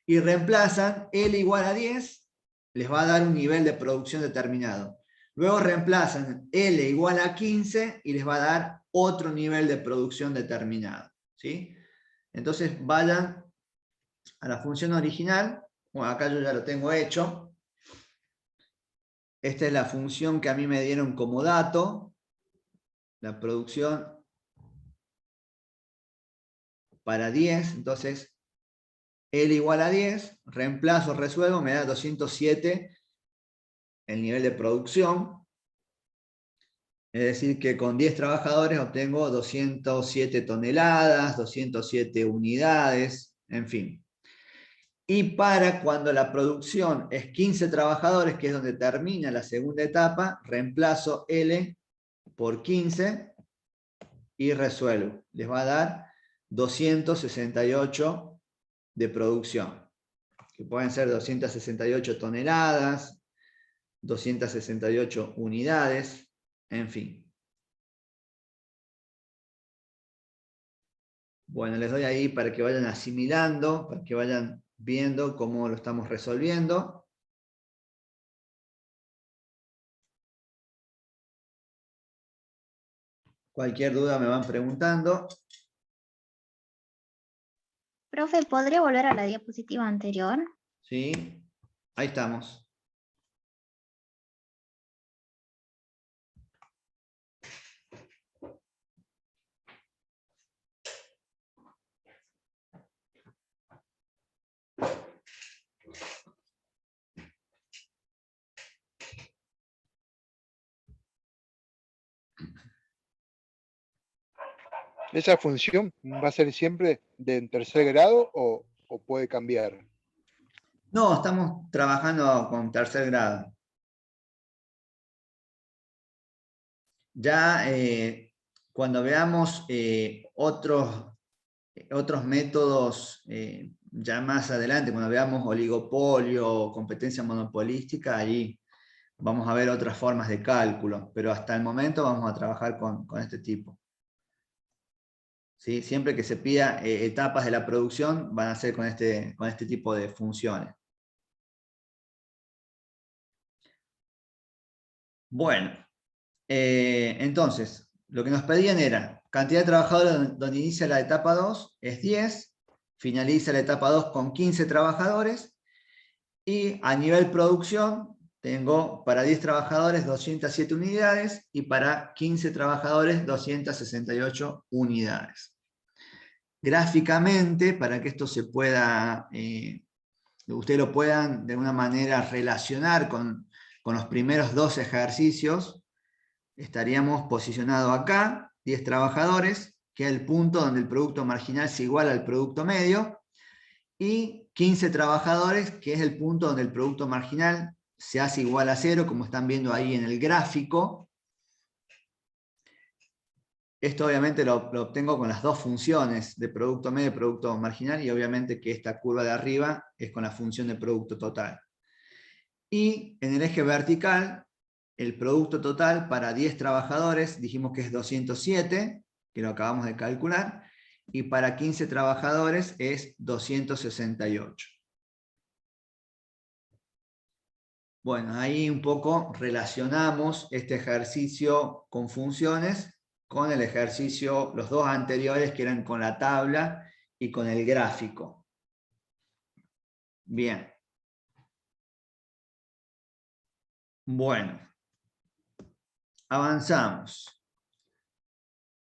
y reemplazan L igual a 10, les va a dar un nivel de producción determinado. Luego reemplazan L igual a 15 y les va a dar otro nivel de producción determinado. ¿Sí? Entonces vayan a la función original. Bueno, acá yo ya lo tengo hecho. Esta es la función que a mí me dieron como dato. La producción para 10. Entonces, L igual a 10. Reemplazo, resuelvo, me da 207 el nivel de producción. Es decir, que con 10 trabajadores obtengo 207 toneladas, 207 unidades, en fin. Y para cuando la producción es 15 trabajadores, que es donde termina la segunda etapa, reemplazo L por 15 y resuelvo. Les va a dar 268 de producción, que pueden ser 268 toneladas, 268 unidades, en fin. Bueno, les doy ahí para que vayan asimilando, para que vayan viendo cómo lo estamos resolviendo. Cualquier duda me van preguntando. Profe, ¿podría volver a la diapositiva anterior? ¿Sí? Ahí estamos. ¿Esa función va a ser siempre de tercer grado o puede cambiar? No, estamos trabajando con tercer grado. Ya cuando veamos otros métodos ya más adelante, cuando veamos oligopolio o competencia monopolística, ahí vamos a ver otras formas de cálculo, pero hasta el momento vamos a trabajar con este tipo. ¿Sí? Siempre que se pida etapas de la producción, van a ser con este tipo de funciones. Bueno, entonces, lo que nos pedían era cantidad de trabajadores donde inicia la etapa 2 es 10, finaliza la etapa 2 con 15 trabajadores, y a nivel producción tengo para 10 trabajadores 207 unidades y para 15 trabajadores 268 unidades. Gráficamente, para que esto se pueda, ustedes lo puedan de alguna manera relacionar con los primeros dos ejercicios, estaríamos posicionados acá, 10 trabajadores, que es el punto donde el producto marginal se iguala al producto medio, y 15 trabajadores, que es el punto donde el producto marginal se hace igual a 0, como están viendo ahí en el gráfico. Esto obviamente lo obtengo con las dos funciones de producto medio y producto marginal, y obviamente que esta curva de arriba es con la función de producto total. Y en el eje vertical, el producto total para 10 trabajadores, dijimos que es 207, que lo acabamos de calcular, y para 15 trabajadores es 268. Bueno, ahí un poco relacionamos este ejercicio con funciones con el ejercicio, los dos anteriores que eran con la tabla y con el gráfico. Bien. Bueno. Avanzamos.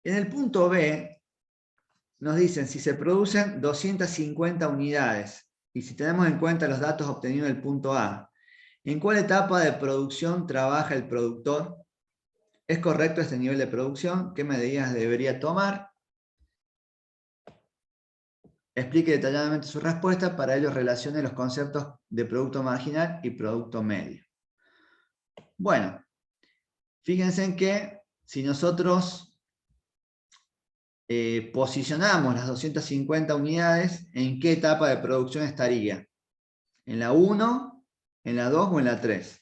En el punto B nos dicen si se producen 250 unidades y si tenemos en cuenta los datos obtenidos en el punto A, ¿en cuál etapa de producción trabaja el productor? ¿Es correcto este nivel de producción? ¿Qué medidas debería tomar? Explique detalladamente su respuesta, para ello relacione los conceptos de producto marginal y producto medio. Bueno, fíjense en que si nosotros posicionamos las 250 unidades, ¿en qué etapa de producción estaría? ¿En la 1, en la 2 o en la 3?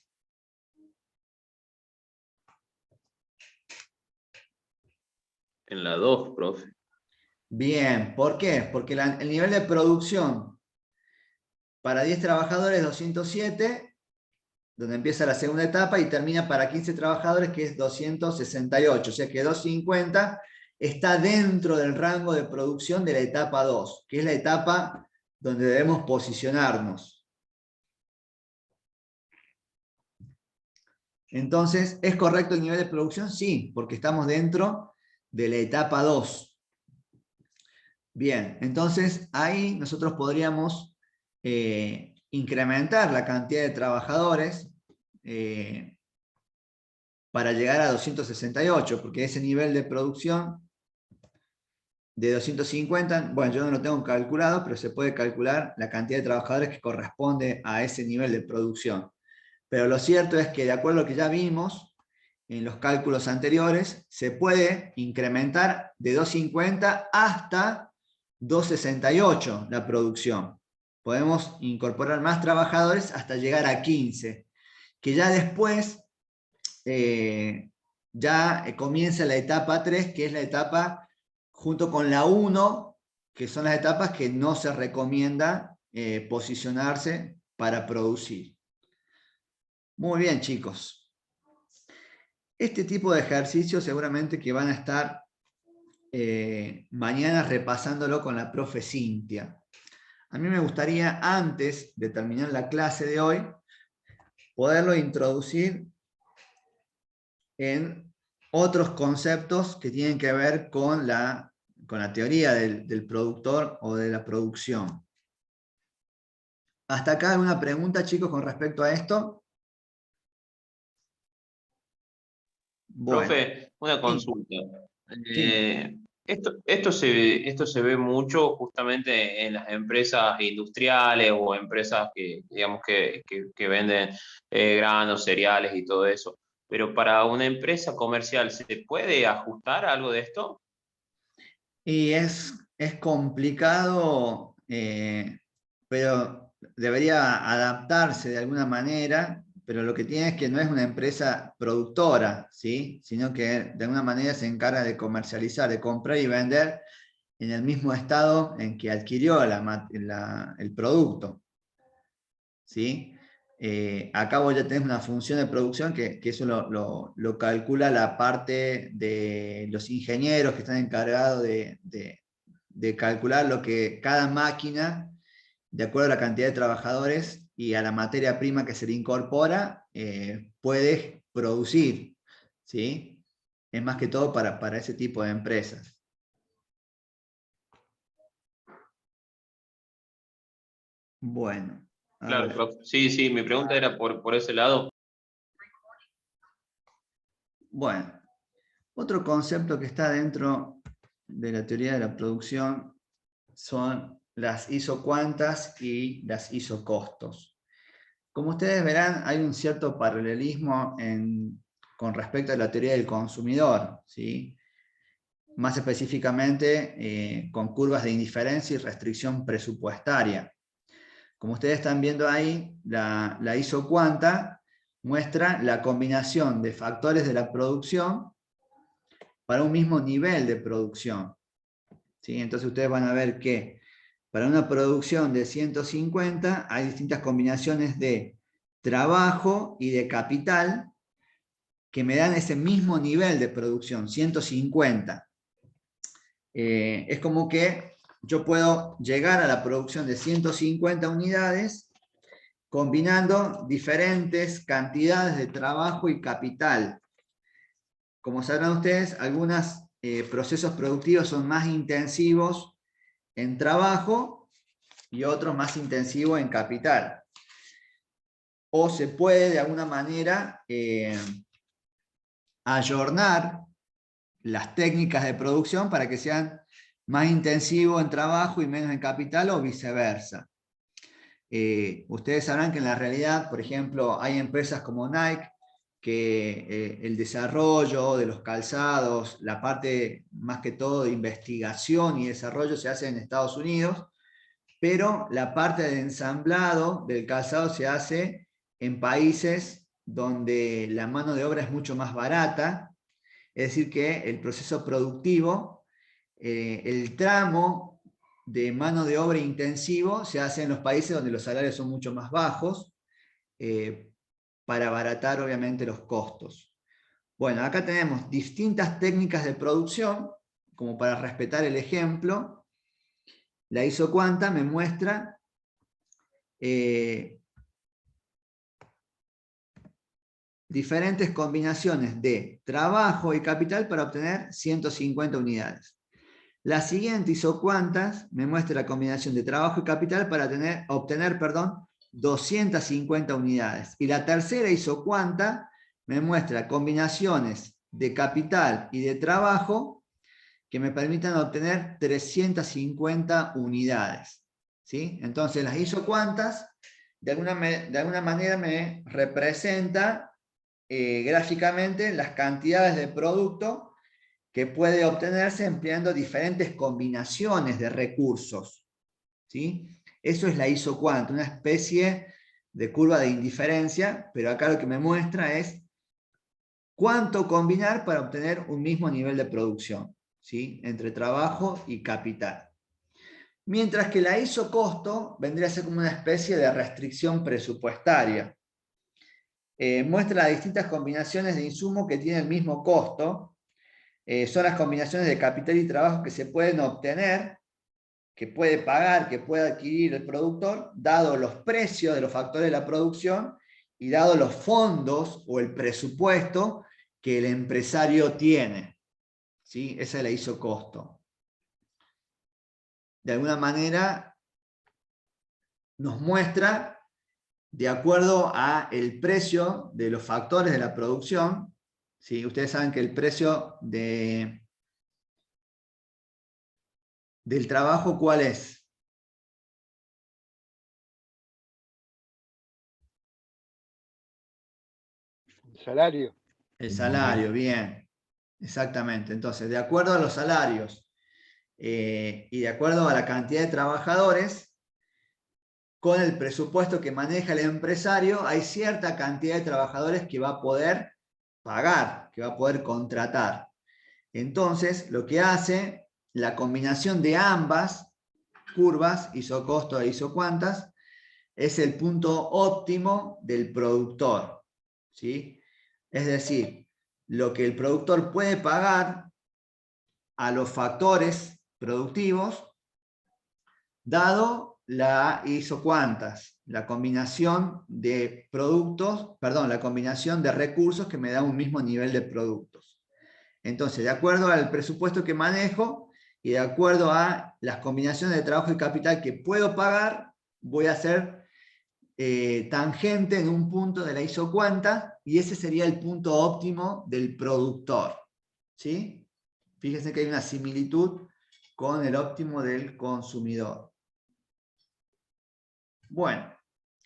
En la 2, profe. Bien, ¿por qué? Porque el nivel de producción para 10 trabajadores es 207, donde empieza la segunda etapa, y termina para 15 trabajadores, que es 268. O sea que 250 está dentro del rango de producción de la etapa 2, que es la etapa donde debemos posicionarnos. Entonces, ¿es correcto el nivel de producción? Sí, porque estamos dentro de la etapa 2. Bien, entonces ahí nosotros podríamos incrementar la cantidad de trabajadores para llegar a 268, porque ese nivel de producción de 250, bueno, yo no lo tengo calculado, pero se puede calcular la cantidad de trabajadores que corresponde a ese nivel de producción. Pero lo cierto es que, de acuerdo a lo que ya vimos en los cálculos anteriores, se puede incrementar de 250 hasta 268 la producción. Podemos incorporar más trabajadores hasta llegar a 15, que ya después comienza la etapa 3, que es la etapa junto con la 1, que son las etapas que no se recomienda posicionarse para producir. Muy bien, chicos. Este tipo de ejercicios seguramente que van a estar mañana repasándolo con la profe Cintia. A mí me gustaría, antes de terminar la clase de hoy, poderlo introducir en otros conceptos que tienen que ver con la teoría del productor o de la producción. ¿Hasta acá alguna pregunta, chicos, con respecto a esto? Bueno. Profe, una consulta. Sí. Esto se ve mucho justamente en las empresas industriales o empresas que, digamos, que venden granos, cereales y todo eso. Pero para una empresa comercial, ¿se puede ajustar algo de esto? Y es complicado, pero debería adaptarse de alguna manera, pero lo que tiene es que no es una empresa productora, ¿sí? Sino que de alguna manera se encarga de comercializar, de comprar y vender en el mismo estado en que adquirió el producto, ¿sí? Acá vos ya tenés una función de producción que eso lo calcula la parte de los ingenieros que están encargados de calcular lo que cada máquina, de acuerdo a la cantidad de trabajadores y a la materia prima que se le incorpora, puede producir, ¿sí? Es más que todo para ese tipo de empresas. Bueno. Claro, profe. Sí, mi pregunta era por ese lado. Bueno, otro concepto que está dentro de la teoría de la producción son las isocuantas y las isocostos. Como ustedes verán, hay un cierto paralelismo con respecto a la teoría del consumidor, ¿sí? Más específicamente con curvas de indiferencia y restricción presupuestaria. Como ustedes están viendo ahí, la isocuanta muestra la combinación de factores de la producción para un mismo nivel de producción, ¿sí? Entonces ustedes van a ver que para una producción de 150 hay distintas combinaciones de trabajo y de capital que me dan ese mismo nivel de producción, 150. Es como que yo puedo llegar a la producción de 150 unidades combinando diferentes cantidades de trabajo y capital. Como sabrán ustedes, algunos procesos productivos son más intensivos en trabajo y otros más intensivos en capital. O se puede de alguna manera ayornar las técnicas de producción para que sean más intensivos en trabajo y menos en capital o viceversa. Ustedes sabrán que en la realidad, por ejemplo, hay empresas como Nike que el desarrollo de los calzados, la parte más que todo de investigación y desarrollo se hace en Estados Unidos, pero la parte de ensamblado del calzado se hace en países donde la mano de obra es mucho más barata, es decir que el proceso productivo, el tramo de mano de obra intensivo se hace en los países donde los salarios son mucho más bajos, para abaratar obviamente los costos. Bueno, acá tenemos distintas técnicas de producción, como para respetar el ejemplo. La isocuanta me muestra diferentes combinaciones de trabajo y capital para obtener 150 unidades. La siguiente isocuantas me muestra la combinación de trabajo y capital para obtener 250 unidades. Y la tercera isocuanta me muestra combinaciones de capital y de trabajo que me permitan obtener 350 unidades. ¿Sí? Entonces las isocuantas de alguna manera me representa gráficamente las cantidades de producto que puede obtenerse empleando diferentes combinaciones de recursos. ¿Sí? Eso es la isocuanta, una especie de curva de indiferencia, pero acá lo que me muestra es cuánto combinar para obtener un mismo nivel de producción, ¿sí? Entre trabajo y capital. Mientras que la isocosto vendría a ser como una especie de restricción presupuestaria. Muestra las distintas combinaciones de insumos que tienen el mismo costo. Son las combinaciones de capital y trabajo que se pueden obtener, que puede pagar, que puede adquirir el productor, dado los precios de los factores de la producción y dado los fondos o el presupuesto que el empresario tiene. ¿Sí? Esa es la isocosto. De alguna manera nos muestra, de acuerdo al precio de los factores de la producción, ¿sí? Ustedes saben que el precio del trabajo, ¿cuál es? El salario. El salario, bien. Exactamente. Entonces, de acuerdo a los salarios y de acuerdo a la cantidad de trabajadores, con el presupuesto que maneja el empresario, hay cierta cantidad de trabajadores que va a poder pagar, que va a poder contratar. Entonces, lo que hace la combinación de ambas curvas, isocosto e isocuantas, es el punto óptimo del productor. ¿Sí? Es decir, lo que el productor puede pagar a los factores productivos, dado la isocuantas, la combinación de productos, perdón, la combinación de recursos que me da un mismo nivel de productos. Entonces, de acuerdo al presupuesto que manejo y de acuerdo a las combinaciones de trabajo y capital que puedo pagar, voy a hacer tangente en un punto de la isocuanta y ese sería el punto óptimo del productor. ¿Sí? Fíjense que hay una similitud con el óptimo del consumidor. Bueno,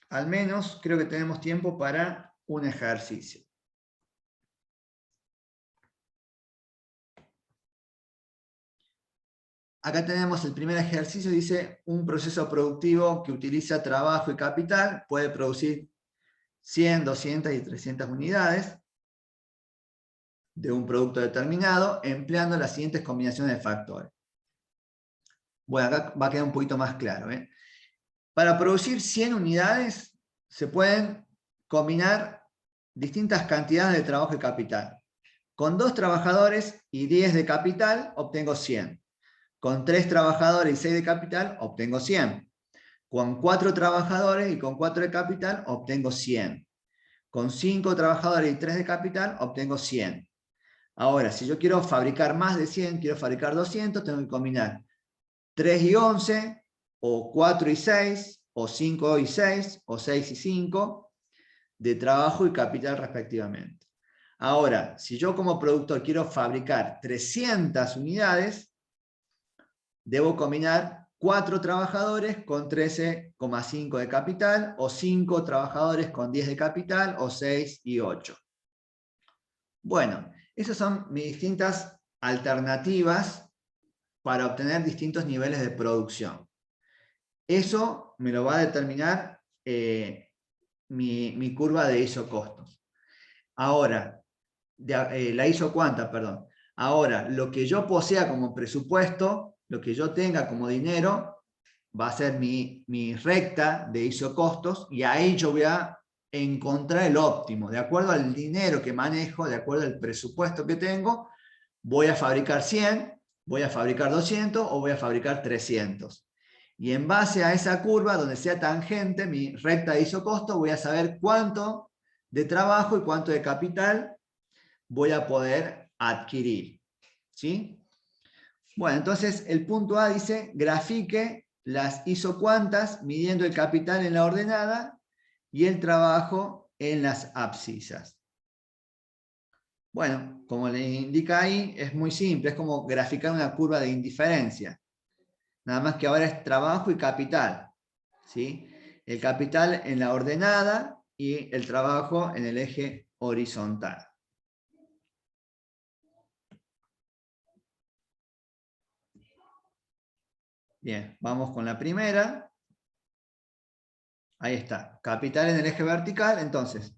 al menos creo que tenemos tiempo para un ejercicio. Acá tenemos el primer ejercicio, dice, un proceso productivo que utiliza trabajo y capital puede producir 100, 200 y 300 unidades de un producto determinado, empleando las siguientes combinaciones de factores. Bueno, acá va a quedar un poquito más claro. Para producir 100 unidades se pueden combinar distintas cantidades de trabajo y capital. Con 2 trabajadores y 10 de capital obtengo 100. Con 3 trabajadores y 6 de capital obtengo 100. Con 4 trabajadores y con 4 de capital obtengo 100. Con 5 trabajadores y 3 de capital obtengo 100. Ahora, si yo quiero fabricar más de 100, quiero fabricar 200, tengo que combinar 3 y 11, o 4 y 6, o 5 y 6, o 6 y 5, de trabajo y capital respectivamente. Ahora, si yo como productor quiero fabricar 300 unidades, debo combinar 4 trabajadores con 13,5 de capital, o 5 trabajadores con 10 de capital, o 6 y 8. Bueno, esas son mis distintas alternativas para obtener distintos niveles de producción. Eso me lo va a determinar mi curva de isocostos. Ahora, la isocuanta, perdón. Ahora, lo que yo posea como presupuesto, lo que yo tenga como dinero, va a ser mi recta de isocostos y ahí yo voy a encontrar el óptimo. De acuerdo al dinero que manejo, de acuerdo al presupuesto que tengo, voy a fabricar 100, voy a fabricar 200 o voy a fabricar 300. Y en base a esa curva, donde sea tangente, mi recta de isocosto, voy a saber cuánto de trabajo y cuánto de capital voy a poder adquirir. ¿Sí? Bueno, entonces el punto A dice, grafique las isocuantas midiendo el capital en la ordenada y el trabajo en las abscisas. Bueno, como le indica ahí, es muy simple, es como graficar una curva de indiferencia. Nada más que ahora es trabajo y capital, ¿sí? El capital en la ordenada y el trabajo en el eje horizontal. Bien, vamos con la primera. Ahí está, capital en el eje vertical. Entonces,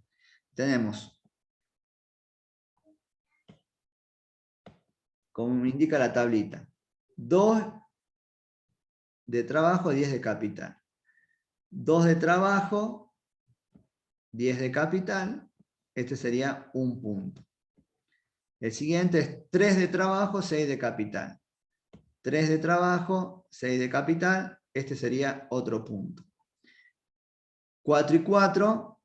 tenemos, como me indica la tablita, 2 de trabajo, 10 de capital. 2 de trabajo, 10 de capital. Este sería un punto. El siguiente es 3 de trabajo, 6 de capital. 3 de trabajo, 6 de capital. Este sería otro punto. 4 y 4,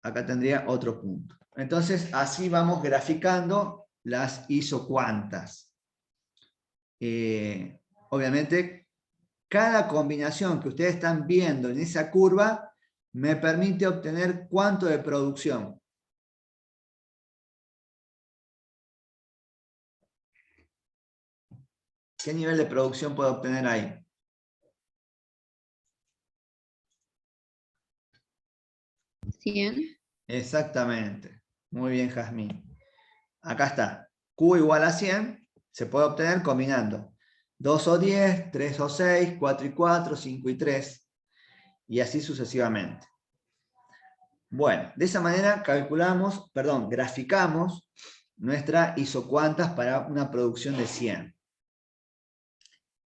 acá tendría otro punto. Entonces, así vamos graficando las isocuantas. Obviamente, cada combinación que ustedes están viendo en esa curva me permite obtener cuánto de producción. ¿Qué nivel de producción puedo obtener ahí? ¿100? Exactamente. Muy bien, Jazmín. Acá está. Q igual a 100 se puede obtener combinando 2 o 10, 3 o 6, 4 y 4, 5 y 3, y así sucesivamente. Bueno, de esa manera graficamos nuestra isocuantas para una producción de 100.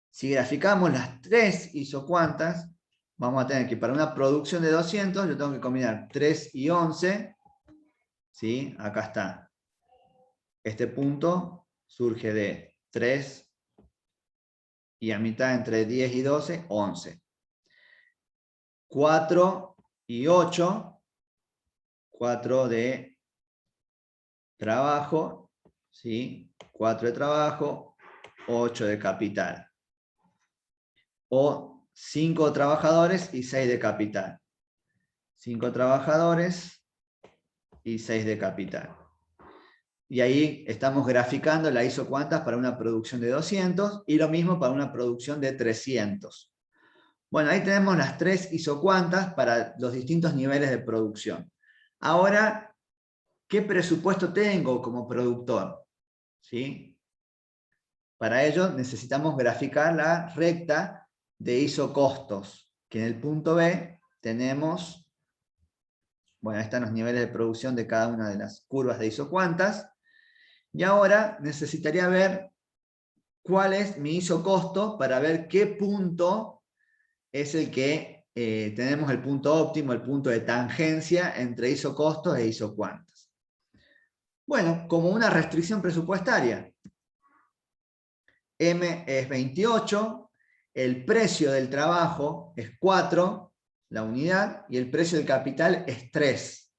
Si graficamos las 3 isocuantas, vamos a tener que para una producción de 200, yo tengo que combinar 3 y 11, ¿sí? Acá está. Este punto surge de 3 y a mitad entre 10 y 12, 11. 4 y 8, 4 de trabajo, ¿sí? 4 de trabajo, 8 de capital. O 5 trabajadores y 6 de capital. 5 trabajadores y 6 de capital. Y ahí estamos graficando la isocuantas para una producción de 200 y lo mismo para una producción de 300. Bueno, ahí tenemos las 3 isocuantas para los distintos niveles de producción. Ahora, ¿qué presupuesto tengo como productor? ¿Sí? Para ello necesitamos graficar la recta de isocostos, que en el punto B tenemos, bueno, ahí están los niveles de producción de cada una de las curvas de isocuantas. Y ahora necesitaría ver cuál es mi isocosto para ver qué punto es el que tenemos el punto óptimo, el punto de tangencia entre isocostos e isocuantas. Bueno, como una restricción presupuestaria. M es 28, el precio del trabajo es 4, la unidad, y el precio del capital es 3.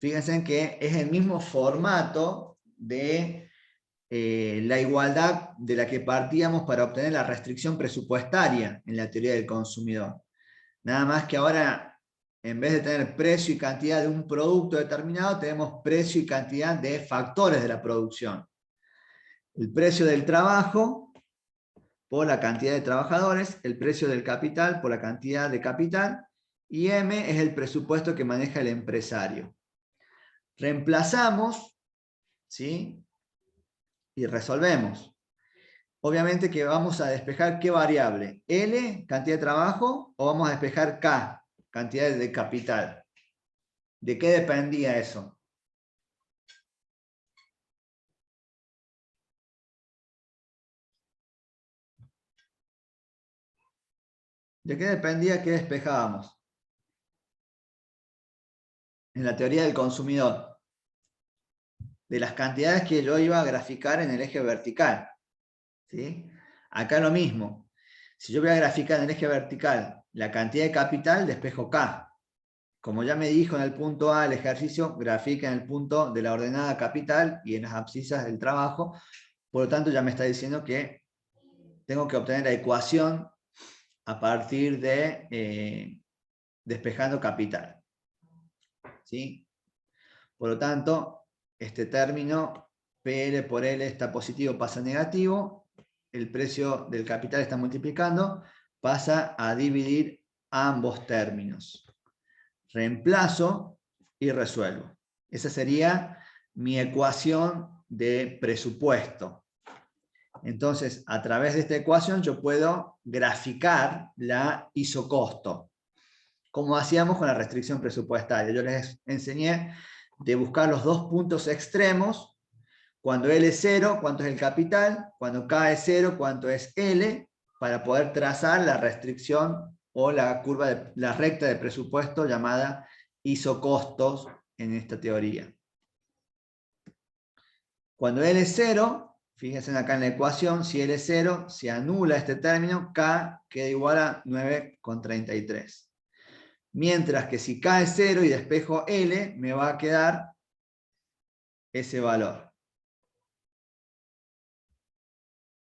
Fíjense que es el mismo formato de la igualdad de la que partíamos para obtener la restricción presupuestaria en la teoría del consumidor. Nada más que ahora, en vez de tener precio y cantidad de un producto determinado, tenemos precio y cantidad de factores de la producción. El precio del trabajo por la cantidad de trabajadores, el precio del capital por la cantidad de capital, y M es el presupuesto que maneja el empresario. Reemplazamos, ¿sí? Y resolvemos. Obviamente que vamos a despejar ¿qué variable? L, cantidad de trabajo, o vamos a despejar K, cantidad de capital. ¿De qué dependía eso? ¿De qué dependía que despejábamos? En la teoría del consumidor. De las cantidades que yo iba a graficar en el eje vertical. ¿Sí? Acá lo mismo. Si yo voy a graficar en el eje vertical la cantidad de capital, despejo K. Como ya me dijo en el punto A el ejercicio, grafica en el punto de la ordenada capital y en las abscisas del trabajo. Por lo tanto, ya me está diciendo que tengo que obtener la ecuación a partir de despejando capital. ¿Sí? Por lo tanto, este término PL por L está positivo, pasa a negativo, el precio del capital está multiplicando, pasa a dividir ambos términos. Reemplazo y resuelvo. Esa sería mi ecuación de presupuesto. Entonces, a través de esta ecuación yo puedo graficar la isocosto, como hacíamos con la restricción presupuestaria. Yo les enseñé de buscar los dos puntos extremos. Cuando L es 0, cuánto es el capital. Cuando K es 0, cuánto es L, para poder trazar la restricción o la curva de la recta de presupuesto llamada isocostos en esta teoría. Cuando L es 0, fíjense acá en la ecuación, si L es 0, se anula este término, K queda igual a 9,33. Mientras que si K es 0 y despejo L, me va a quedar ese valor.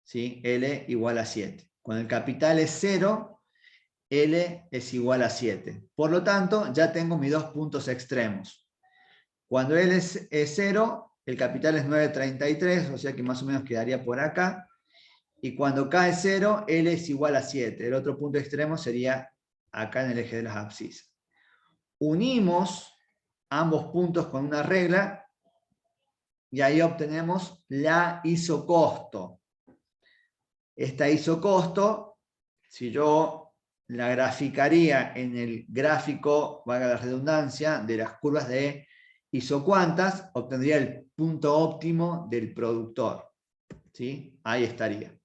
¿Sí? L igual a 7. Cuando el capital es 0, L es igual a 7. Por lo tanto, ya tengo mis dos puntos extremos. Cuando L es 0, el capital es 9,33, o sea que más o menos quedaría por acá. Y cuando K es 0, L es igual a 7. El otro punto extremo sería acá en el eje de las abscisas. Unimos ambos puntos con una regla y ahí obtenemos la isocosto. Esta isocosto, si yo la graficaría en el gráfico, valga la redundancia, de las curvas de isocuantas, obtendría el punto óptimo del productor. ¿Sí? Ahí estaría.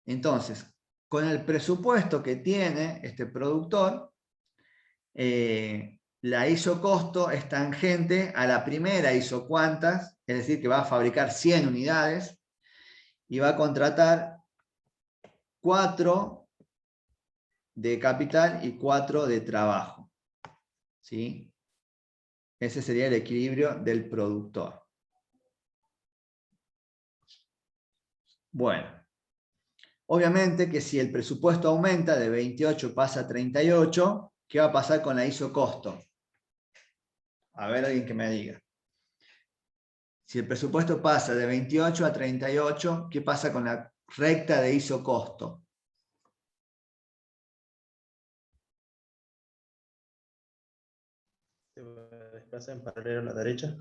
Entonces, con el presupuesto que tiene este productor, la isocosto es tangente a la primera isocuantas, es decir, que va a fabricar 100 unidades y va a contratar 4 de capital y 4 de trabajo. ¿Sí? Ese sería el equilibrio del productor. Bueno. Obviamente que si el presupuesto aumenta de 28 pasa a 38, ¿qué va a pasar con la isocosto? A ver, alguien que me diga. Si el presupuesto pasa de 28 a 38, ¿qué pasa con la recta de isocosto? Se desplaza en paralelo a la derecha.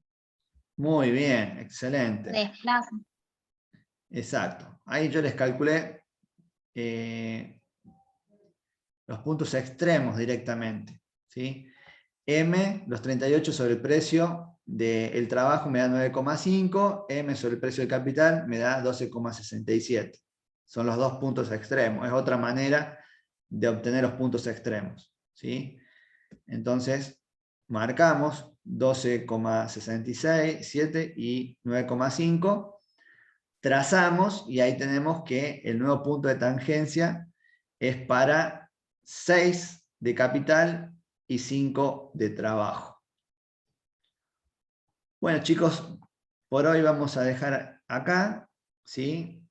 Muy bien, excelente. Desplaza. Exacto. Ahí yo les calculé los puntos extremos directamente. ¿Sí? M, los 38 sobre el precio del trabajo me da 9,5, M sobre el precio del capital me da 12,67. Son los dos puntos extremos. Es otra manera de obtener los puntos extremos. ¿Sí? Entonces, marcamos 12,66, 7 y 9,5. Trazamos y ahí tenemos que el nuevo punto de tangencia es para 6 de capital y 5 de trabajo. Bueno, chicos, por hoy vamos a dejar acá, ¿sí?